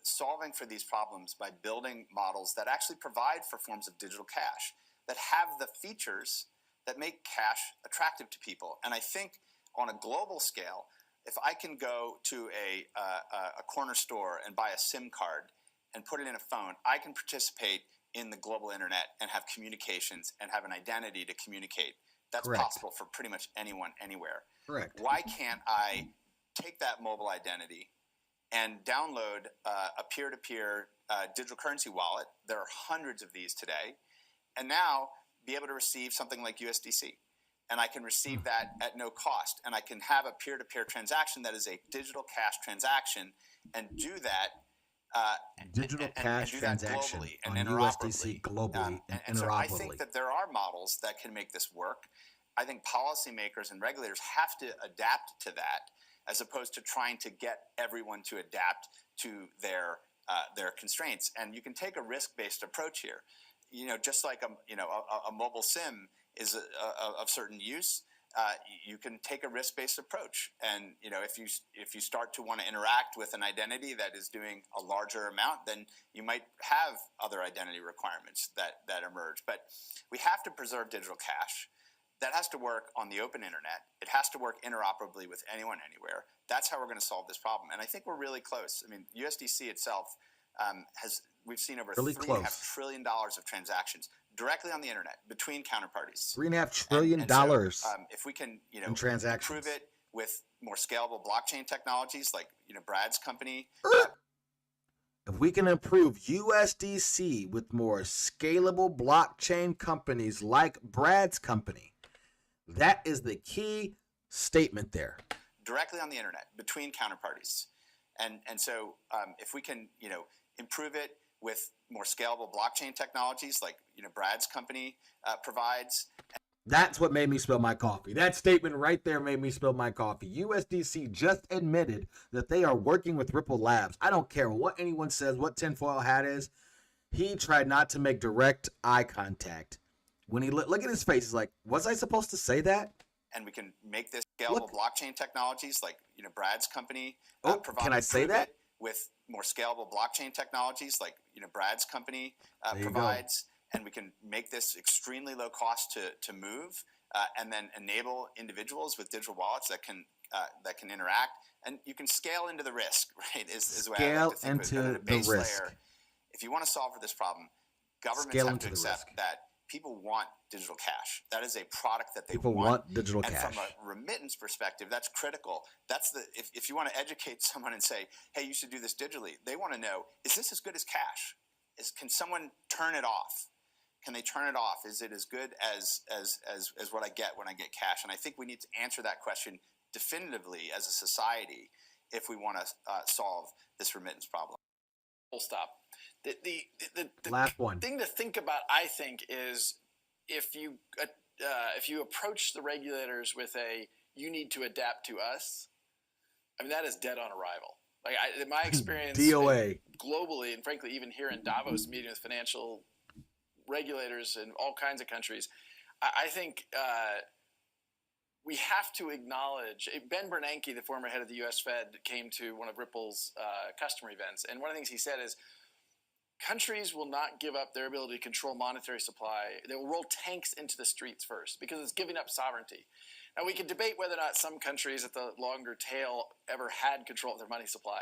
solving for these problems by building models that actually provide for forms of digital cash that have the features that make cash attractive to people. And I think on a global scale, if I can go to a corner store and buy a SIM card and put it in a phone, I can participate in the global internet and have communications and have an identity to communicate. That's possible for pretty much anyone, anywhere. Correct. Why can't I take that mobile identity and download a peer-to-peer digital currency wallet? There are hundreds of these today. And now be able to receive something like USDC. And I can receive that at no cost. And I can have a peer-to-peer transaction that is a digital cash transaction and do that digital cash transaction globally on and USDC globally and and so interoperably. I think that there are models that can make this work. I think policymakers and regulators have to adapt to that, as opposed to trying to get everyone to adapt to their constraints. And you can take a risk-based approach here. Just like a mobile SIM is of certain use. You can take a risk-based approach, and if you start to want to interact with an identity that is doing a larger amount, then you might have other identity requirements that emerge. But we have to preserve digital cash. That has to work on the open internet. It has to work interoperably with anyone, anywhere. That's how we're going to solve this problem. And I think we're really close. I mean, USDC itself we've seen over $3.5 trillion of transactions directly on the internet between counterparties. $3.5 trillion if we can, in transactions. improve it with more scalable blockchain technologies like Brad's company. If we can improve USDC with more scalable blockchain companies like Brad's company, that is the key statement there. Directly on the internet between counterparties, and so if we can, improve it with more scalable blockchain technologies like Brad's company provides. That's what made me spill my coffee. That statement right there made me spill my coffee. USDC just admitted that they are working with Ripple Labs. I don't care what anyone says, what tinfoil hat is. He tried not to make direct eye contact. When he look at his face, he's like, was I supposed to say that? And we can make this scalable blockchain technologies like, Brad's company provide. Can I say that? With more scalable blockchain technologies like, Brad's company provides. And we can make this extremely low cost to move, and then enable individuals with digital wallets that can interact, and you can scale into the risk. Right? Is the way I like to think of it. At a base layer, if you want to solve for this problem, governments have to accept that people want digital cash. That is a product that people want digital cash. And from a remittance perspective, that's critical. That's if you want to educate someone and say, hey, you should do this digitally, they want to know, is this as good as cash? Can someone turn it off? Can they turn it off? Is it as good as what I get when I get cash? And I think we need to answer that question definitively as a society if we want to solve this remittance problem. Full stop. The last one thing to think about, I think, is if you approach the regulators with you need to adapt to us, I mean, that is dead on arrival. Like in my experience, DOA globally, and frankly, even here in Davos, meeting with financial regulators in all kinds of countries, I think we have to acknowledge. Ben Bernanke, the former head of the U.S. Fed, came to one of Ripple's customer events, and one of the things he said is, countries will not give up their ability to control monetary supply. They will roll tanks into the streets first because it's giving up sovereignty. Now, we can debate whether or not some countries at the longer tail ever had control of their money supply.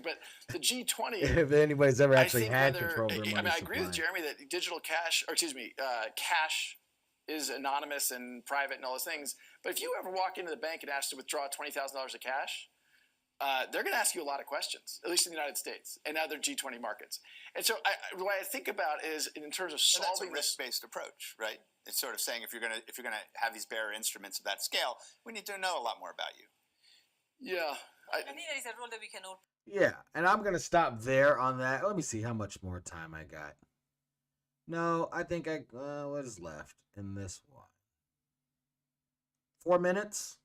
But the G20... if anybody's ever actually had control of their money supply. I agree with Jeremy that digital cash, cash is anonymous and private and all those things. But if you ever walk into the bank and ask to withdraw $20,000 of cash, they're going to ask you a lot of questions, at least in the United States and other G20 markets. And so the way I think about it is in terms of solving this risk-based approach, right? It's sort of saying if you're going to have these bearer instruments of that scale, we need to know a lot more about you. Yeah. I think there is a role that we can all. Yeah, and I'm going to stop there on that. Let me see how much more time I got. No, I think what is left in this one? 4 minutes?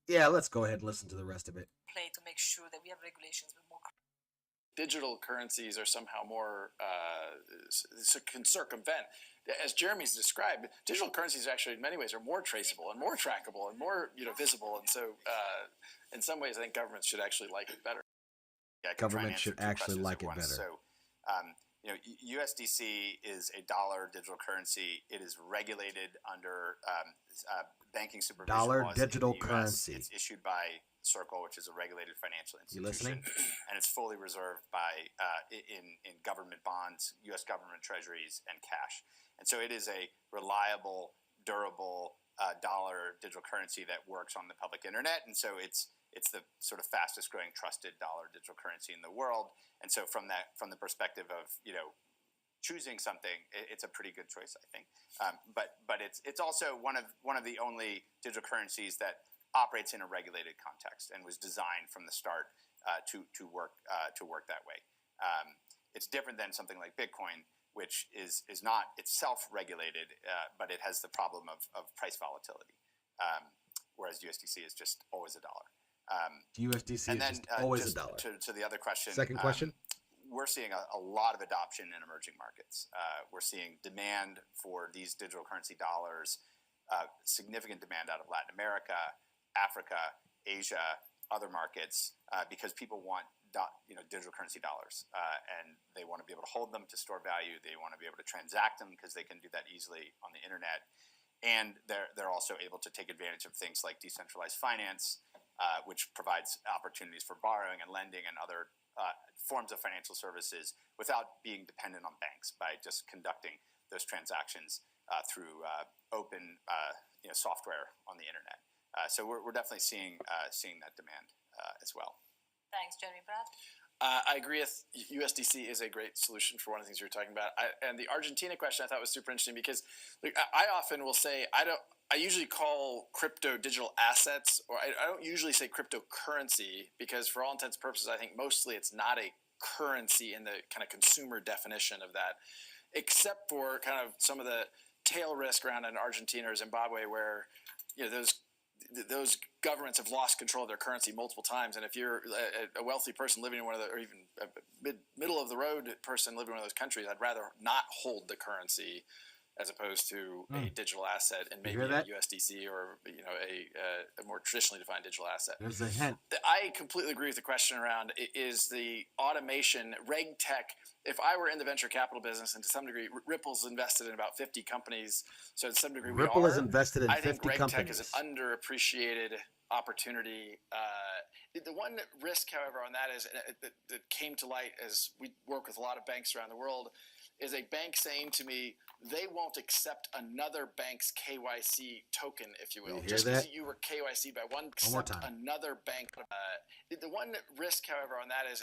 Yeah, let's go ahead and listen to the rest of it. Play to make sure that we have regulations with more. Digital currencies are somehow more can circumvent. As Jeremy's described, digital currencies actually in many ways are more traceable and more trackable and more visible. And so in some ways, I think governments should actually like it better. Yeah, government should actually like it better. So, USDC is a dollar digital currency. It is regulated under banking supervision dollar laws digital in the US. Currency. It's issued by Circle, which is a regulated financial institution. You listening? And it's fully reserved by in government bonds, U.S. government treasuries, and cash. And so it is a reliable, durable dollar digital currency that works on the public internet. And so it's the sort of fastest growing trusted dollar digital currency in the world. And so from the perspective of choosing something, it's a pretty good choice, I think. But it's also one of the only digital currencies that operates in a regulated context and was designed from the start to work that way. It's different than something like Bitcoin, which is not itself regulated, but it has the problem of price volatility, whereas USDC is just always a dollar. USDC is just always a dollar. To the other question. Second question. We're seeing a lot of adoption in emerging markets. We're seeing demand for these digital currency dollars, significant demand out of Latin America, Africa, Asia, other markets, because people want digital currency dollars, and they want to be able to hold them to store value. They want to be able to transact them because they can do that easily on the internet, and they're also able to take advantage of things like decentralized finance, which provides opportunities for borrowing and lending and other forms of financial services without being dependent on banks by just conducting those transactions through open software on the internet. So we're definitely seeing that demand as well. Thanks, Jeremy. Brad? I agree with USDC is a great solution for one of the things you were talking about. And the Argentina question I thought was super interesting because I often will say I usually call crypto digital assets, or I don't usually say cryptocurrency because for all intents and purposes, I think mostly it's not a currency in the kind of consumer definition of that, except for kind of some of the tail risk around in Argentina or Zimbabwe where those governments have lost control of their currency multiple times. And if you're a wealthy person living in one of the, or even a middle of the road person living in one of those countries, I'd rather not hold the currency as opposed to a digital asset and maybe a USDC or a more traditionally defined digital asset. There's a hint. I completely agree with the question around is the automation, reg tech. If I were in the venture capital business, and to some degree, Ripple's invested in about 50 companies, so to some degree, Ripple is invested in 50 I think reg companies. tech is an underappreciated opportunity. The one risk, however, on that is that came to light as we work with a lot of banks around the world, is a bank saying to me they won't accept another bank's KYC token, if you will. Just because you were KYC by one more time. Another bank. The one risk, however, on that is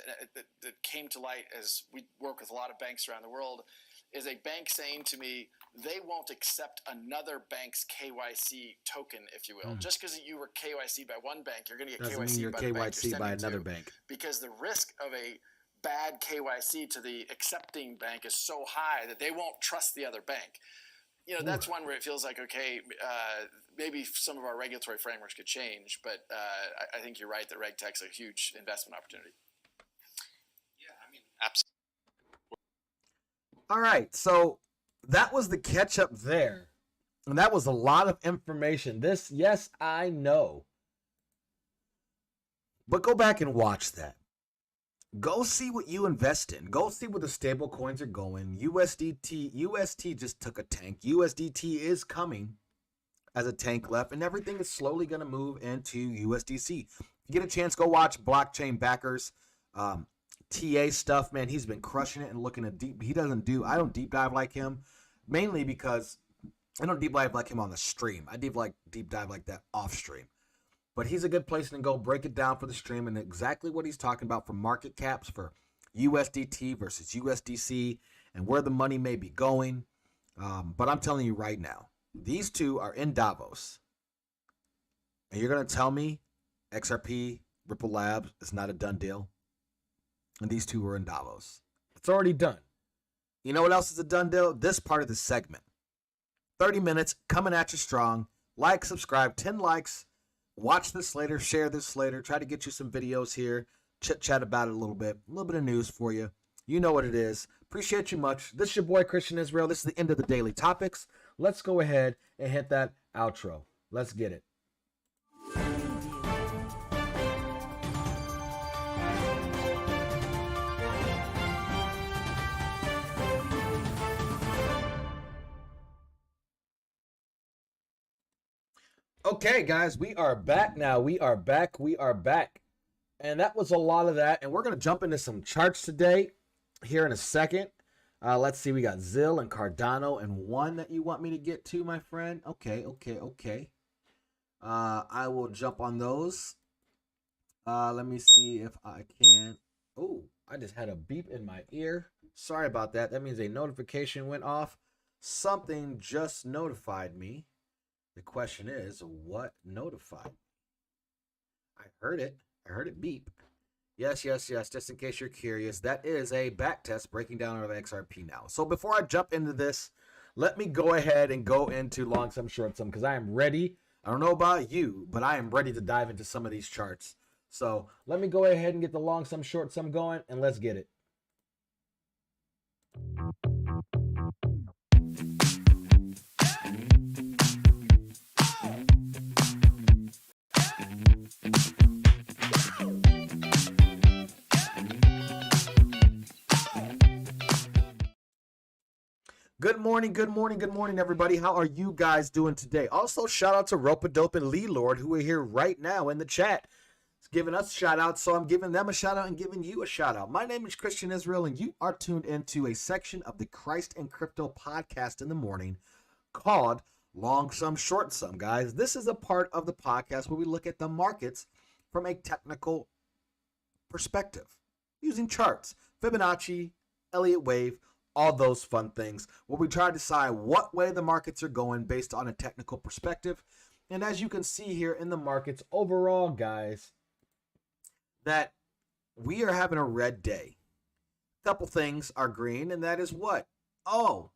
that came to light as we work with a lot of banks around the world, is a bank saying to me they won't accept another bank's KYC token, if you will. Just because you were KYC by one bank, you're going to get Doesn't KYC mean you're by the bank KYC you're by sending another to, bank. because the risk of a bad KYC to the accepting bank is so high that they won't trust the other bank. That's one where it feels like, okay, maybe some of our regulatory frameworks could change, but I think you're right that reg tech's a huge investment opportunity. Yeah, I mean, absolutely. All right, so that was the catch up there. And that was a lot of information. Yes, I know. But go back and watch that. Go see what you invest in. Go see where the stable coins are going. UST just took a tank. USDT is coming as a tank left, and everything is slowly going to move into USDC. If you get a chance, go watch Blockchain Backers. TA stuff, man, he's been crushing it and looking at deep. I don't deep dive like him, mainly because I don't deep dive like him on the stream. I deep dive like that off stream. But he's a good place to go break it down for the stream and exactly what he's talking about for market caps for USDT versus USDC and where the money may be going. But I'm telling you right now, these two are in Davos. And you're going to tell me XRP, Ripple Labs is not a done deal? And these two are in Davos. It's already done. You know what else is a done deal? This part of the segment. 30 minutes, coming at you strong. Like, subscribe, 10 likes. Watch this later, share this later. Try to get you some videos here. Chit-chat about it a little bit of news for you. You know what it is. Appreciate you much. This is your boy, Christian Israel. This is the end of the Daily Topics. Let's go ahead and hit that outro. Let's get it. Okay, guys, we are back now. We are back. And that was a lot of that. And we're going to jump into some charts today here in a second. Let's see. We got Zill and Cardano and one that you want me to get to, my friend. Okay. I will jump on those. Let me see if I can. Oh, I just had a beep in my ear. Sorry about that. That means a notification went off. Something just notified me. The question is, what notified? I heard it. I heard it beep. Yes. Just in case you're curious, that is a back test breaking down our XRP now. So before I jump into this, let me go ahead and go into long sum, short sum, because I am ready. I don't know about you, but I am ready to dive into some of these charts. So let me go ahead and get the long sum, short sum going, and let's get it. Good morning, everybody. How are you guys doing today? Also, shout out to Rope-a-Dope and Lee Lord, who are here right now in the chat. It's giving us shout outs, so I'm giving them a shout out and giving you a shout out. My name is Christian Israel, and you are tuned into a section of the Christ and Crypto podcast in the morning called Long Sum, Short Sum, guys. This is a part of the podcast where we look at the markets from a technical perspective using charts, Fibonacci, Elliott Wave, all those fun things, where we try to decide what way the markets are going based on a technical perspective. And as you can see here in the markets overall, guys, that we are having a red day. A couple things are green, and that is what? Oh,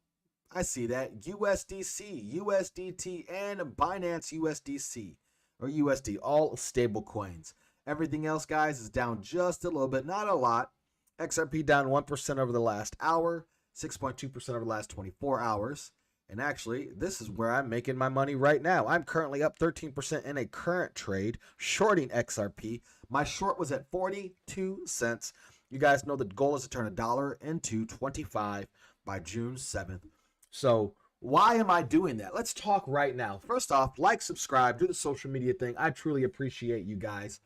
I see that. USDC, USDT, and Binance USDC or USD, all stable coins. Everything else, guys, is down just a little bit, not a lot. XRP down 1% over the last hour, 6.2% over the last 24 hours. And actually, this is where I'm making my money right now. I'm currently up 13% in a current trade, shorting XRP. My short was at 42 cents. You guys know the goal is to turn $1 into 25 by June 7th. So why am I doing that? Let's talk right now. First off, like, subscribe, do the social media thing. I truly appreciate you guys,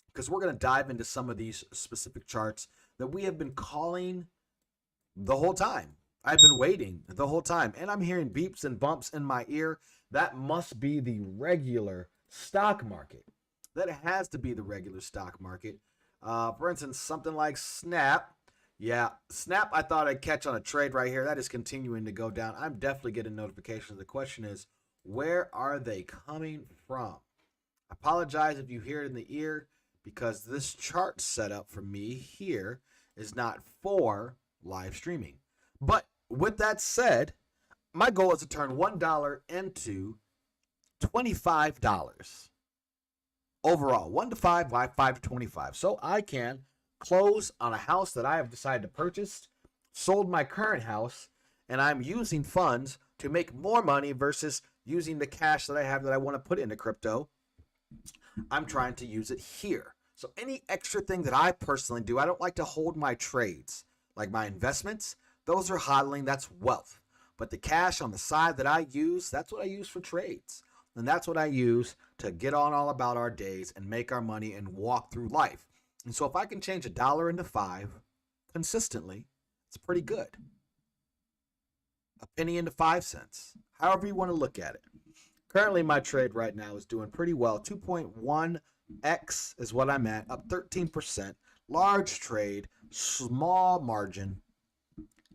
because we're going to dive into some of these specific charts that we have been calling the whole time. I've been waiting the whole time, and I'm hearing beeps and bumps in my ear. That must be the regular stock market. That has to be the regular stock market. For instance, something like Snap. Yeah, Snap, I thought I'd catch on a trade right here. That is continuing to go down. I'm definitely getting notifications. The question is, where are they coming from? I apologize if you hear it in the ear, because this chart setup for me here is not for live streaming. But with that said, my goal is to turn $1 into $25 overall. 1 to 5, 5 to 25. So I can close on a house that I have decided to purchase, sold my current house, and I'm using funds to make more money versus using the cash that I have that I want to put into crypto. I'm trying to use it here. So any extra thing that I personally do, I don't like to hold my trades, like my investments. Those are hodling, that's wealth. But the cash on the side that I use, that's what I use for trades. And that's what I use to get on all about our days and make our money and walk through life. And so if I can change $1 into 5 consistently, it's pretty good. A penny into 5 cents, however you want to look at it. Currently, my trade right now is doing pretty well. 2.1x is what I'm at, up 13%. Large trade, small margin.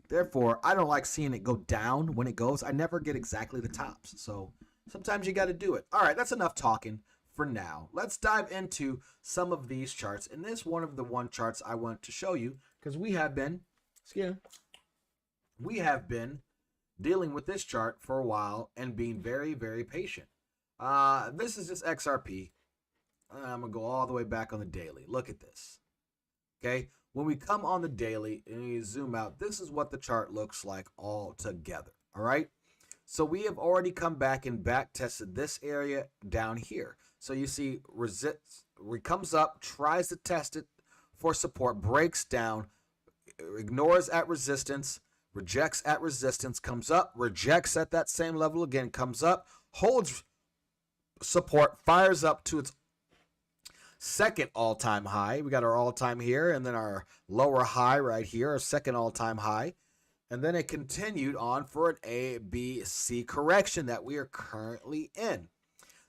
Therefore, I don't like seeing it go down when it goes. I never get exactly the tops. So sometimes you got to do it. All right, that's enough talking for now. Let's dive into some of these charts. And this one of the charts I want to show you, because we have been dealing with this chart for a while and being very, very patient. This is just XRP. I'm going to go all the way back on the daily. Look at this. Okay, when we come on the daily and you zoom out, this is what the chart looks like all together. All right, so we have already come back and back tested this area down here. So you see, comes up, tries to test it for support, breaks down, ignores at resistance, rejects at resistance, comes up, rejects at that same level again, comes up, holds support, fires up to its second all-time high. We got our all-time here, and then our lower high right here, our second all-time high. And then it continued on for an A, B, C correction that we are currently in.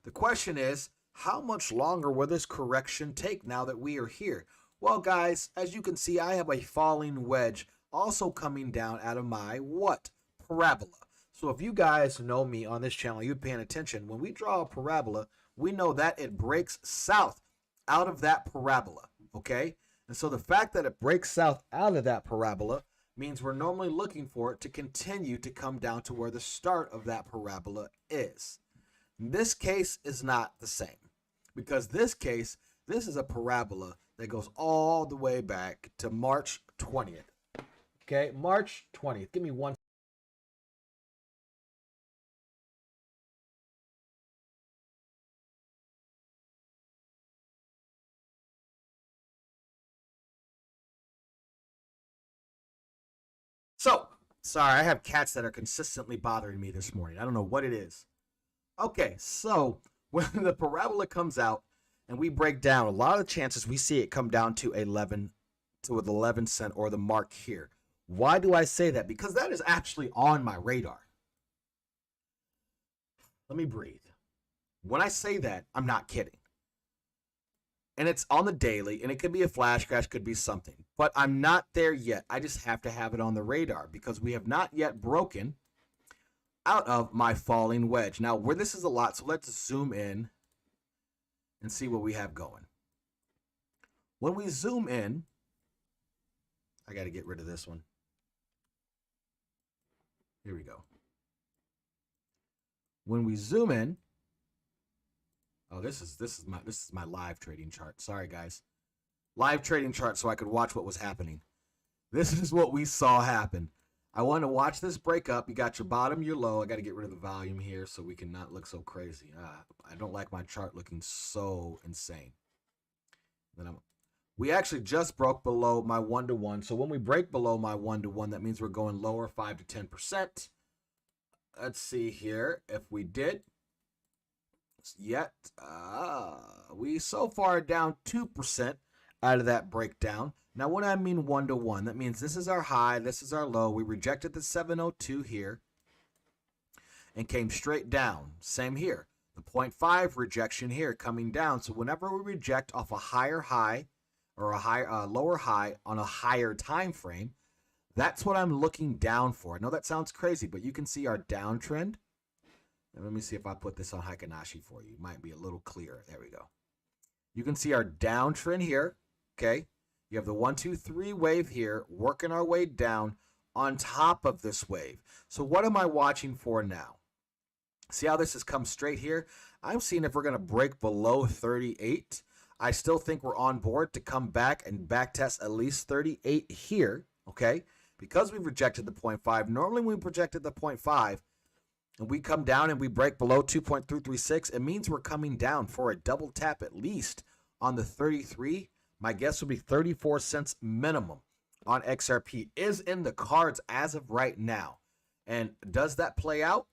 The question is, how much longer will this correction take now that we are here? Well, guys, as you can see, I have a falling wedge also coming down out of my parabola. So if you guys know me on this channel, you're paying attention. When we draw a parabola, we know that it breaks south out of that parabola, okay? And so the fact that it breaks south out of that parabola means we're normally looking for it to continue to come down to where the start of that parabola is. This case is not the same, because this is a parabola that goes all the way back to March 20th. Okay, March 20th. Give me one. So, sorry, I have cats that are consistently bothering me this morning. I don't know what it is. Okay, so when the parabola comes out and we break down, a lot of the chances we see it come down to 11 cent or the mark here. Why do I say that? Because that is actually on my radar. Let me breathe. When I say that, I'm not kidding. And it's on the daily, and it could be a flash crash, could be something. But I'm not there yet. I just have to have it on the radar because we have not yet broken out of my falling wedge. Now, where this is a lot, so let's zoom in and see what we have going. When we zoom in, I got to get rid of this one. Here we go. When we zoom in, oh, this is my live trading chart. Sorry, guys. Live trading chart so I could watch what was happening. This is what we saw happen. I want to watch this break up. You got your bottom, your low. I got to get rid of the volume here so we can not look so crazy. I don't like my chart looking so insane. Then we actually just broke below my 1-to-1. So when we break below my 1-to-1, that means we're going lower 5 to 10%. Let's see here if we did. Yet, we so far down 2% out of that breakdown. Now, when I mean 1-to-1, that means this is our high, this is our low. We rejected the 702 here and came straight down. Same here. The 0.5 rejection here coming down. So whenever we reject off a higher high or a lower high on a higher time frame, that's what I'm looking down for. I know that sounds crazy, but you can see our downtrend. And let me see if I put this on Heikin-Ashi for you. It might be a little clearer. There we go. You can see our downtrend here. Okay. You have the 1, 2, 3 wave here, working our way down on top of this wave. So what am I watching for now? See how this has come straight here? I'm seeing if we're going to break below 38. I still think we're on board to come back and back test at least 38 here, okay? Because we've rejected the 0.5. Normally when we projected the 0.5 and we come down and we break below 2.336, it means we're coming down for a double tap at least on the 33. My guess would be 34 cents minimum on XRP is in the cards as of right now. And does that play out?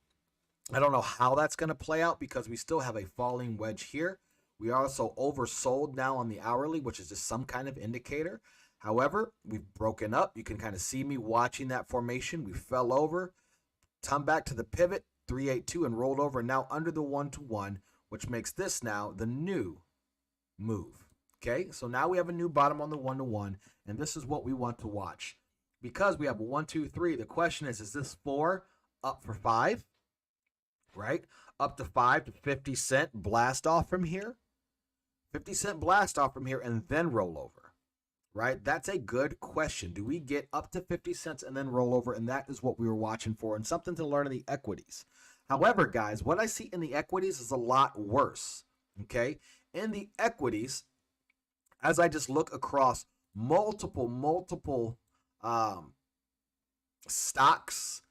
I don't know how that's going to play out because we still have a falling wedge here. We are also oversold now on the hourly, which is just some kind of indicator. However, we've broken up. You can kind of see me watching that formation. We fell over, come back to the pivot, 382, and rolled over now under the 1-to-1, which makes this now the new move. Okay, so now we have a new bottom on the 1-to-1, and this is what we want to watch. Because we have a 1, 2, 3, the question is this 4 up for 5? Right? Up to 5 to 50 cent blast off from here. 50 cent blast off from here and then roll over. Right? That's a good question. Do we get up to 50 cents and then roll over? And that is what we were watching for and something to learn in the equities. However, guys, what I see in the equities is a lot worse. Okay? In the equities, as I just look across multiple stocks,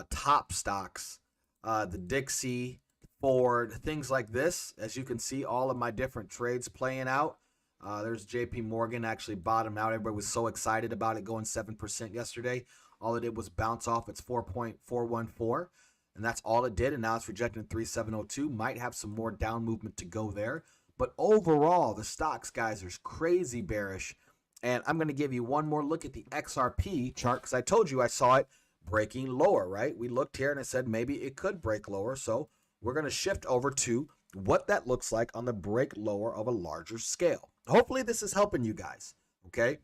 top stocks, the Dixie, Ford, things like this, as you can see, all of my different trades playing out. There's JP Morgan actually bottomed out. Everybody was so excited about it going 7% yesterday. All it did was bounce off its 4.414, and that's all it did. And now it's rejecting 3702. Might have some more down movement to go there. But overall, the stocks, guys, are crazy bearish. And I'm going to give you one more look at the XRP chart because I told you I saw it breaking lower, right? We looked here and I said maybe it could break lower. So we're going to shift over to what that looks like on the break lower of a larger scale. Hopefully this is helping you guys, okay?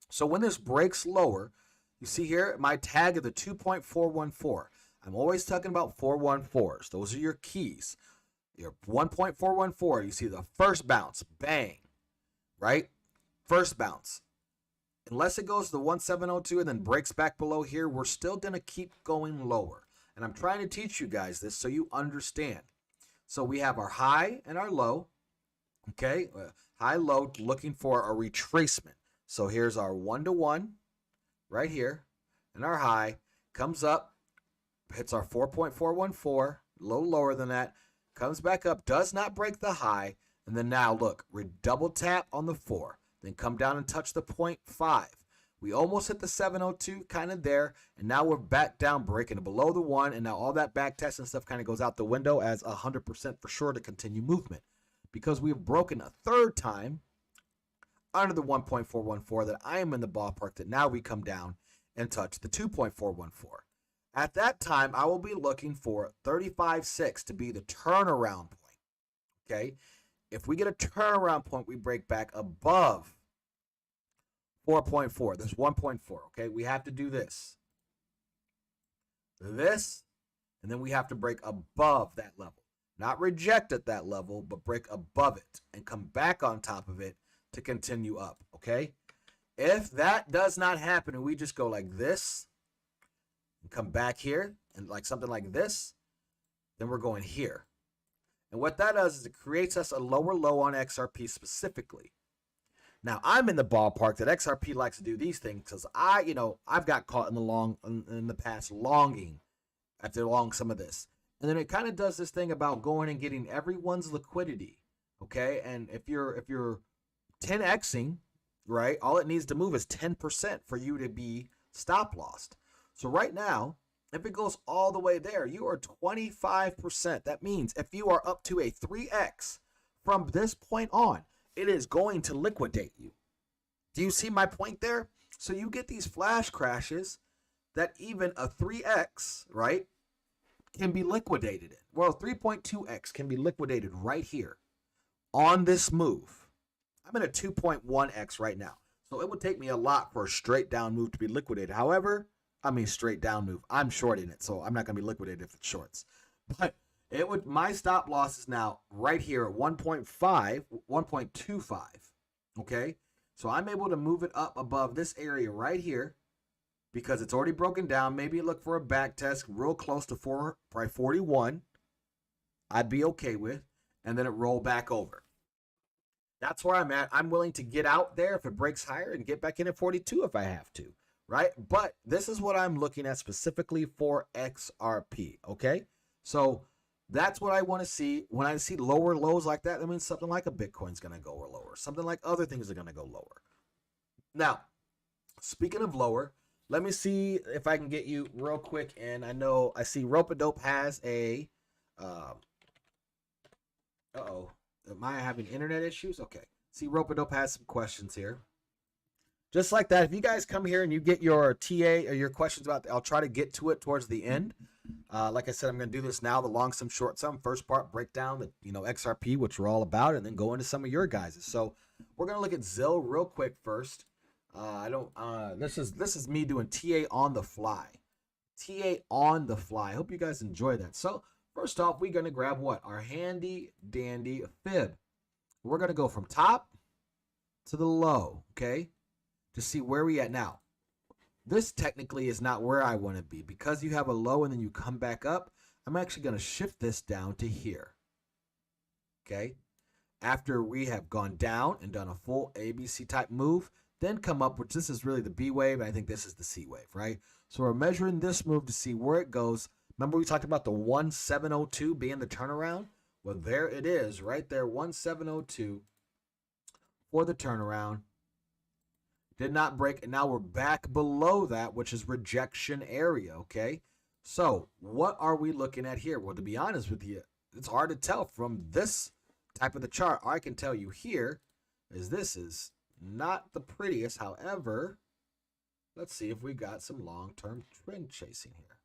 So when this breaks lower, you see here my tag of the 2.414. I'm always talking about 414s. Those are your keys. Your 1.414, you see the first bounce, bang, right? First bounce. Unless it goes to the 1702 and then breaks back below here, we're still going to keep going lower. And I'm trying to teach you guys this so you understand. So we have our high and our low, okay? High, low, looking for a retracement. So here's our 1-to-1 right here, and our high comes up, hits our 4.414, a little lower than that, comes back up, does not break the high, and then now look, we double tap on the 4, then come down and touch the 0.5. We almost hit the 702, kind of there, and now we're back down, breaking below the 1, and now all that back test and stuff kind of goes out the window as 100% for sure to continue movement. Because we have broken a third time under the 1.414 that I am in the ballpark that now we come down and touch the 2.414. At that time, I will be looking for 35.6 to be the turnaround point, okay? If we get a turnaround point, we break back above 4.4. That's 1.4, okay? We have to do this, and then we have to break above that level. Not reject at that level, but break above it and come back on top of it to continue up, okay? If that does not happen and we just go like this, and come back here and like something like this, then we're going here. And what that does is it creates us a lower low on XRP specifically. Now, I'm in the ballpark that XRP likes to do these things because I've got caught in the past longing after long some of this. And then it kind of does this thing about going and getting everyone's liquidity, okay? And if you're 10xing, right, all it needs to move is 10% for you to be stop lossed. So right now, if it goes all the way there, you are 25%. That means if you are up to a 3x from this point on, it is going to liquidate you. Do you see my point there? So you get these flash crashes that even a 3x, right, can be liquidated in. Well, 3.2x can be liquidated right here on this move. I'm in a 2.1x right now. So it would take me a lot for a straight down move to be liquidated. However, straight down move. I'm shorting it, so I'm not going to be liquidated if it shorts. But my stop loss is now right here at 1.25. Okay? So I'm able to move it up above this area right here because it's already broken down. Maybe look for a back test real close to probably 41. I'd be okay with. And then it roll back over. That's where I'm at. I'm willing to get out there if it breaks higher and get back in at 42 if I have to. Right? But this is what I'm looking at specifically for XRP. Okay? So that's what I want to see. When I see lower lows like that, that means something like a Bitcoin's going to go lower. Something like other things are going to go lower. Now, speaking of lower, let me see if I can get you real quick. And I see Rope-A-Dope has a... uh-oh. Am I having internet issues? Okay. See, Rope-A-Dope has some questions here. Just like that, if you guys come here and you get your TA or your questions about, I'll try to get to it towards the end. Like I said, I'm going to do this now, the long sum, short sum. First part, break down the XRP, which we're all about, and then go into some of your guys'. So we're going to look at ZIL real quick first. This is me doing TA on the fly. TA on the fly. Hope you guys enjoy that. So first off, we're going to grab what? Our handy dandy fib. We're going to go from top to the low, okay? To see where we at now. This technically is not where I want to be because you have a low and then you come back up. I'm actually going to shift this down to here. Okay. After we have gone down and done a full ABC type move, then come up, which this is really the B wave. And I think this is the C wave, right? So we're measuring this move to see where it goes. Remember we talked about the 1702 being the turnaround? Well, there it is right there. 1702 for the turnaround. Did not break, and now we're back below that, which is rejection area, okay? So what are we looking at here? Well, to be honest with you, it's hard to tell from this type of the chart. All I can tell you here is this is not the prettiest. However, let's see if we got some long-term trend chasing here.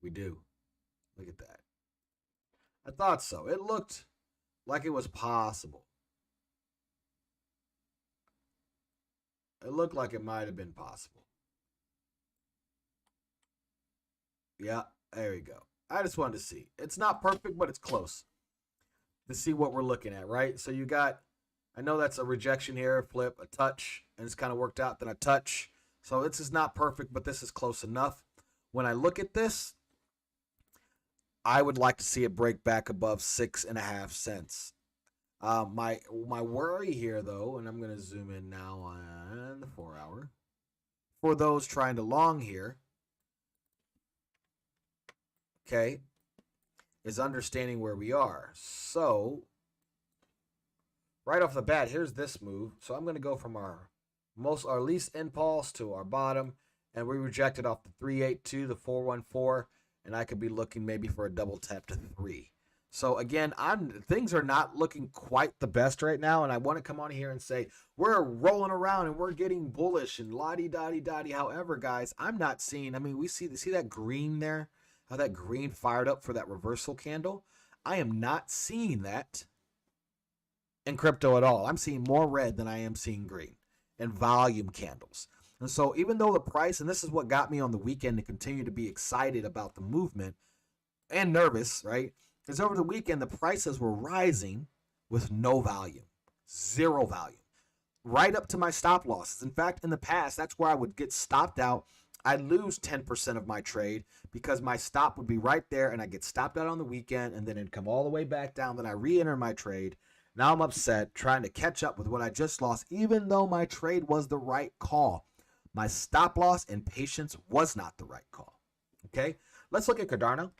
We do. Look at that. I thought so. It looked like it was possible. It looked like it might have been possible. Yeah, there we go. I just wanted to see. It's not perfect, but it's close. To see what we're looking at, right? So you got, I know that's a rejection here, a flip, a touch, and it's kind of worked out, then a touch. So this is not perfect, but this is close enough. When I look at this, I would like to see it break back above 6.5 cents. My worry here, though, and I'm going to zoom in now on the 4 hour. For those trying to long here, okay, is understanding where we are. So, right off the bat, here's this move. So I'm going to go from our least impulse to our bottom, and we rejected off the 382, the 414, and I could be looking maybe for a double tap to 3. So again, things are not looking quite the best right now, and I want to come on here and say we're rolling around and we're getting bullish and la-di-da-di-da-di. However, guys, I'm not seeing. I mean, we see that green there, how that green fired up for that reversal candle. I am not seeing that in crypto at all. I'm seeing more red than I am seeing green and volume candles. And so even though the price, and this is what got me on the weekend to continue to be excited about the movement and nervous, right? Because over the weekend, the prices were rising with no volume, zero volume, right up to my stop losses. In fact, in the past, that's where I would get stopped out I lose 10% of my trade because my stop would be right there and I get stopped out on the weekend and then it'd come all the way back down. Then I re-enter my trade. Now I'm upset trying to catch up with what I just lost, even though my trade was the right call. My stop loss and patience was not the right call. Okay, let's look at Cardano.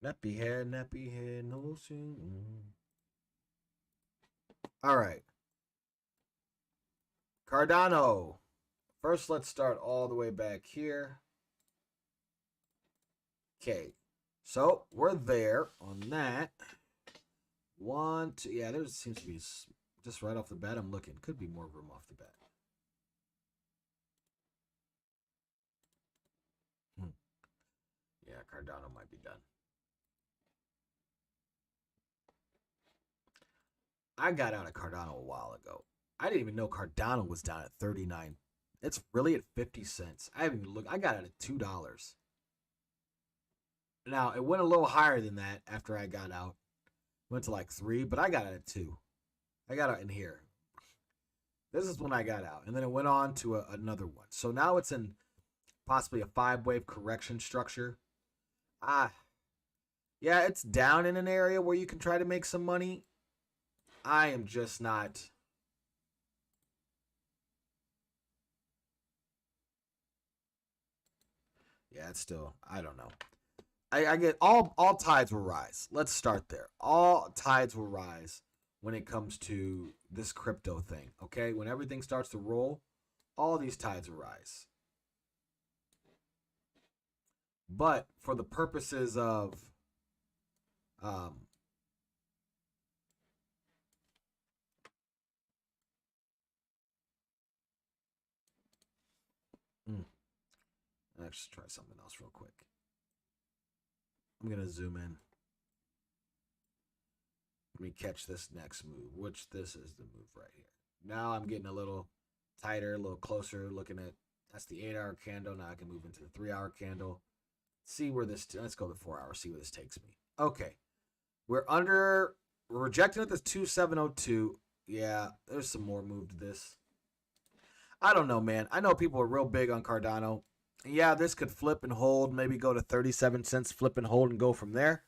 Nappy head, no sing. All right. Cardano. First, let's start all the way back here. Okay. So, we're there on that. 1, 2. Yeah, there seems to be just right off the bat. I'm looking. Could be more room off the bat. Yeah, Cardano might be done. I got out of Cardano a while ago. I didn't even know Cardano was down at 39. It's really at 50 cents. I haven't even looked. I got it at $2. Now, it went a little higher than that after I got out. Went to like 3, but I got it at 2. I got out in here. This is when I got out. And then it went on to another one. So now it's in possibly a 5-wave correction structure. Yeah, it's down in an area where you can try to make some money. I am just not. Yeah, it's still, I don't know. I get all tides will rise. Let's start there. All tides will rise when it comes to this crypto thing, okay? When everything starts to roll, all these tides will rise. But for the purposes of let's just try something else real quick. I'm going to zoom in. Let me catch this next move, which this is the move right here. Now I'm getting a little tighter, a little closer, looking at, that's the 8-hour candle. Now I can move into the 3-hour candle. See where this, let's go to the 4 hours, see where this takes me. Okay. We're rejecting at this 2702. Yeah, there's some more move to this. I don't know, man. I know people are real big on Cardano. Yeah, this could flip and hold, maybe go to 37 cents, flip and hold and go from there.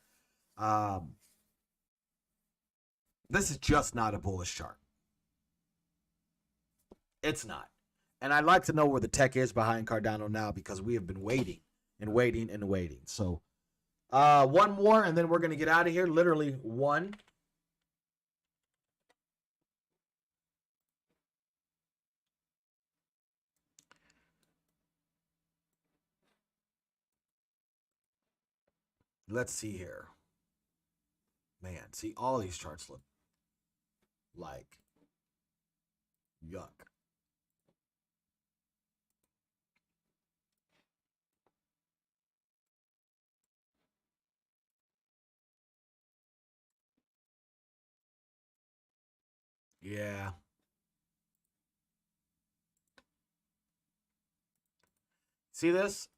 This is just not a bullish chart. It's not. And I'd like to know where the tech is behind Cardano now because we have been waiting and waiting and waiting. So one more and then we're going to get out of here. Literally one. Let's see here. Man, see, all these charts look like yuck. Yeah. See this?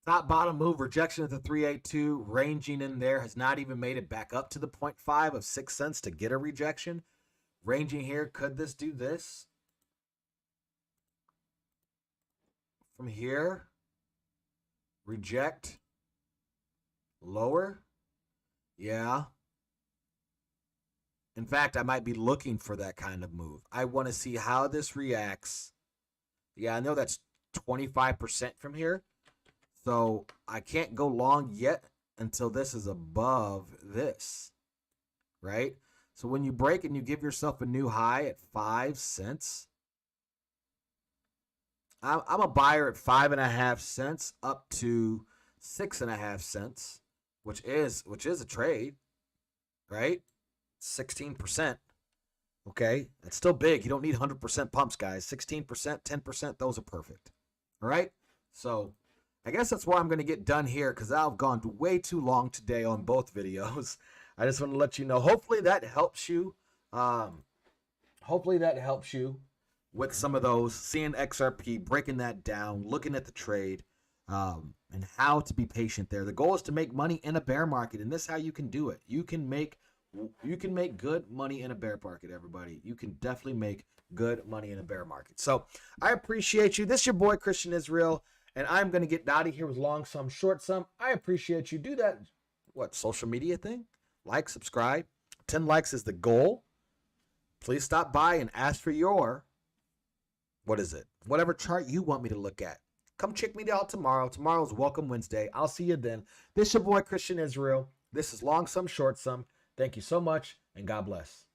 Top bottom move, rejection at the 382, ranging in there, has not even made it back up to the 0.5 of 6 cents to get a rejection. Ranging here, could this do this? From here, reject, lower, yeah. In fact, I might be looking for that kind of move. I want to see how this reacts. Yeah, I know that's 25% from here. So I can't go long yet until this is above this, right? So when you break and you give yourself a new high at 5 cents, I'm a buyer at 5.5 cents up to 6.5 cents, which is a trade, right? 16%. Okay, that's still big. You don't need 100% pumps, guys. 16%, 10%, those are perfect. All right, so I guess that's where I'm going to get done here because I've gone way too long today on both videos. I just want to let you know. Hopefully that helps you. Hopefully that helps you with some of those. Seeing XRP, breaking that down, looking at the trade. and how to be patient there. The goal is to make money in a bear market, and this is how you can do it. You can make good money in a bear market, everybody. You can definitely make good money in a bear market. So I appreciate you. This is your boy Christian Israel, and I'm going to get out of here with long sum, short sum. I appreciate you. Do that, social media thing? Like, subscribe. 10 likes is the goal. Please stop by and ask for your, whatever chart you want me to look at. Come check me out tomorrow. Tomorrow's Welcome Wednesday. I'll see you then. This is your boy Christian Israel. This is Long Sum, Short Sum. Thank you so much, and God bless.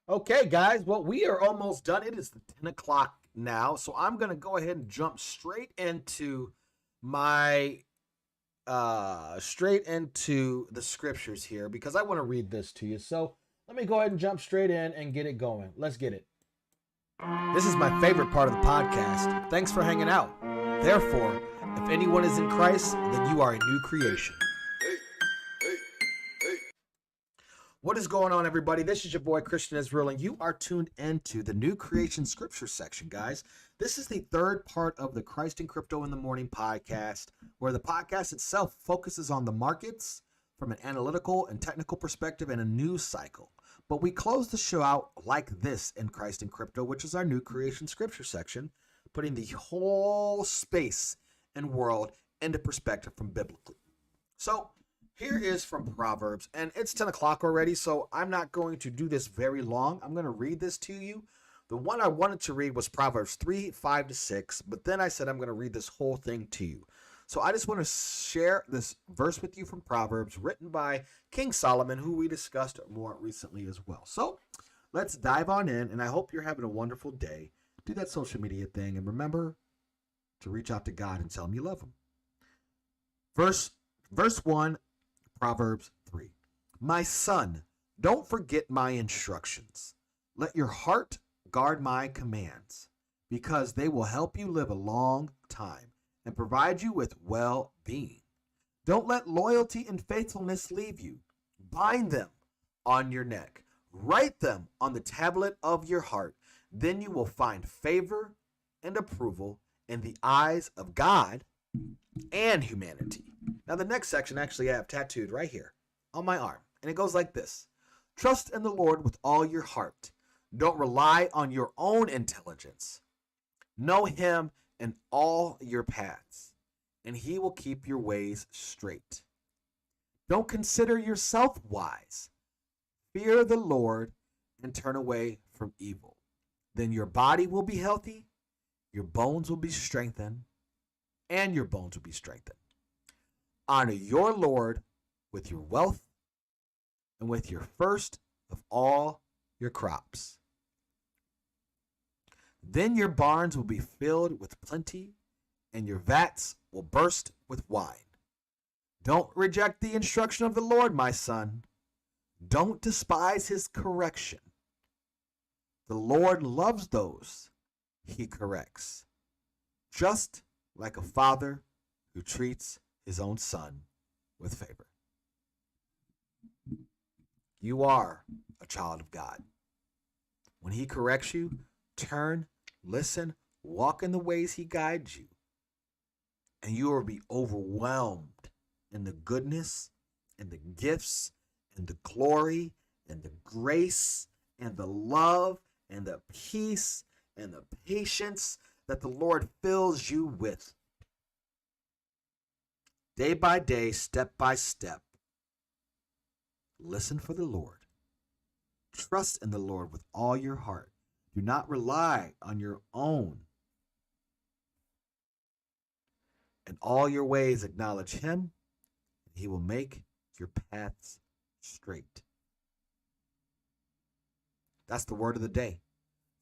Okay, guys, well, we are almost done. It is 10 o'clock now, so I'm going to go ahead and jump straight into the scriptures here because I want to read this to you. So let me go ahead and jump straight in and get it going. Let's get it. This is my favorite part of the podcast. Thanks for hanging out. Therefore, if anyone is in Christ, then you are a new creation. What is going on, everybody? This is your boy, Christian Israel, and you are tuned into the New Creation Scripture section, guys. This is the third part of the Christ and Crypto in the Morning podcast, where the podcast itself focuses on the markets from an analytical and technical perspective and a news cycle. But we close the show out like this in Christ and Crypto, which is our New Creation Scripture section, putting the whole space and world into perspective from biblically. So, here is from Proverbs, and it's 10 o'clock already, so I'm not going to do this very long. I'm going to read this to you. The one I wanted to read was Proverbs 3, 5-6, but then I said I'm going to read this whole thing to you. So I just want to share this verse with you from Proverbs, written by King Solomon, who we discussed more recently as well. So let's dive on in, and I hope you're having a wonderful day. Do that social media thing, and remember to reach out to God and tell him you love him. Verse 1, Proverbs 3. My son, don't forget my instructions. Let your heart guard my commands, because they will help you live a long time and provide you with well-being. Don't let loyalty and faithfulness leave you. Bind them on your neck. Write them on the tablet of your heart. Then you will find favor and approval in the eyes of God and humanity. Now, the next section actually I have tattooed right here on my arm, and it goes like this. Trust in the Lord with all your heart. Don't rely on your own intelligence. Know him in all your paths, and he will keep your ways straight. Don't consider yourself wise. Fear the Lord and turn away from evil. Then your body will be healthy, your bones will be strengthened, and your bones will be strengthened. Honor your Lord with your wealth and with your first of all your crops. Then your barns will be filled with plenty, and your vats will burst with wine. Don't reject the instruction of the Lord, my son. Don't despise his correction. The Lord loves those he corrects, just like a father who treats his own son with favor. You are a child of God. When he corrects you, turn, listen, walk in the ways he guides you, and you will be overwhelmed in the goodness and the gifts and the glory and the grace and the love and the peace and the patience that the Lord fills you with. Day by day, step by step, listen for the Lord. Trust in the Lord with all your heart. Do not rely on your own. In all your ways, acknowledge him, and he will make your paths straight. That's the word of the day.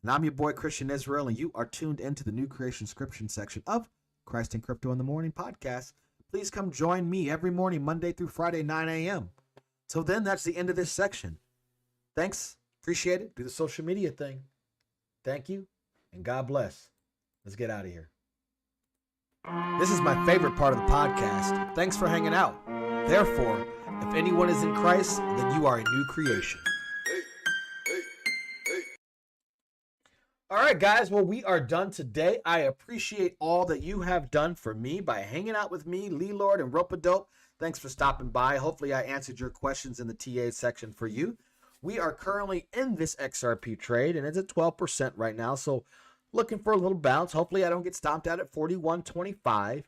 And I'm your boy, Christian Israel, and you are tuned into the New Creation Scripture section of Christ and Crypto in the Morning podcast. Please come join me every morning, Monday through Friday, 9 a.m. Till then, that's the end of this section. Thanks. Appreciate Appreciate it. Do the social media thing. Thank you, and God bless. Let's get out of here. This is my favorite part of the podcast. Thanks for hanging out. Therefore, if anyone is in Christ, then you are a new creation. All right, guys. Well, we are done today. I appreciate all that you have done for me by hanging out with me, Lee Lord, and Rope-A-Dope. Thanks for stopping by. Hopefully, I answered your questions in the TA section for you. We are currently in this XRP trade, and it's at 12% right now. So, looking for a little bounce. Hopefully, I don't get stomped out at 41.25.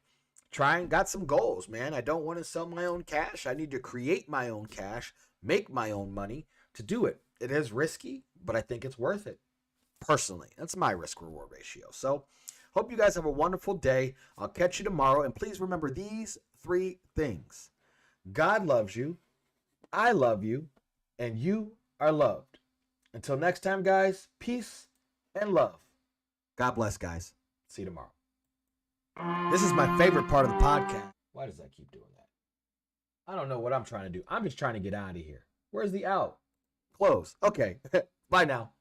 Got some goals, man. I don't want to sell my own cash. I need to create my own cash, make my own money to do it. It is risky, but I think it's worth it. Personally, that's my risk-reward ratio. So, hope you guys have a wonderful day. I'll catch you tomorrow. And please remember these 3 things. God loves you. I love you. And you are loved. Until next time, guys, peace and love. God bless, guys. See you tomorrow. This is my favorite part of the podcast. Why does that keep doing that? I don't know what I'm trying to do. I'm just trying to get out of here. Where's the out? Close. Okay. Bye now.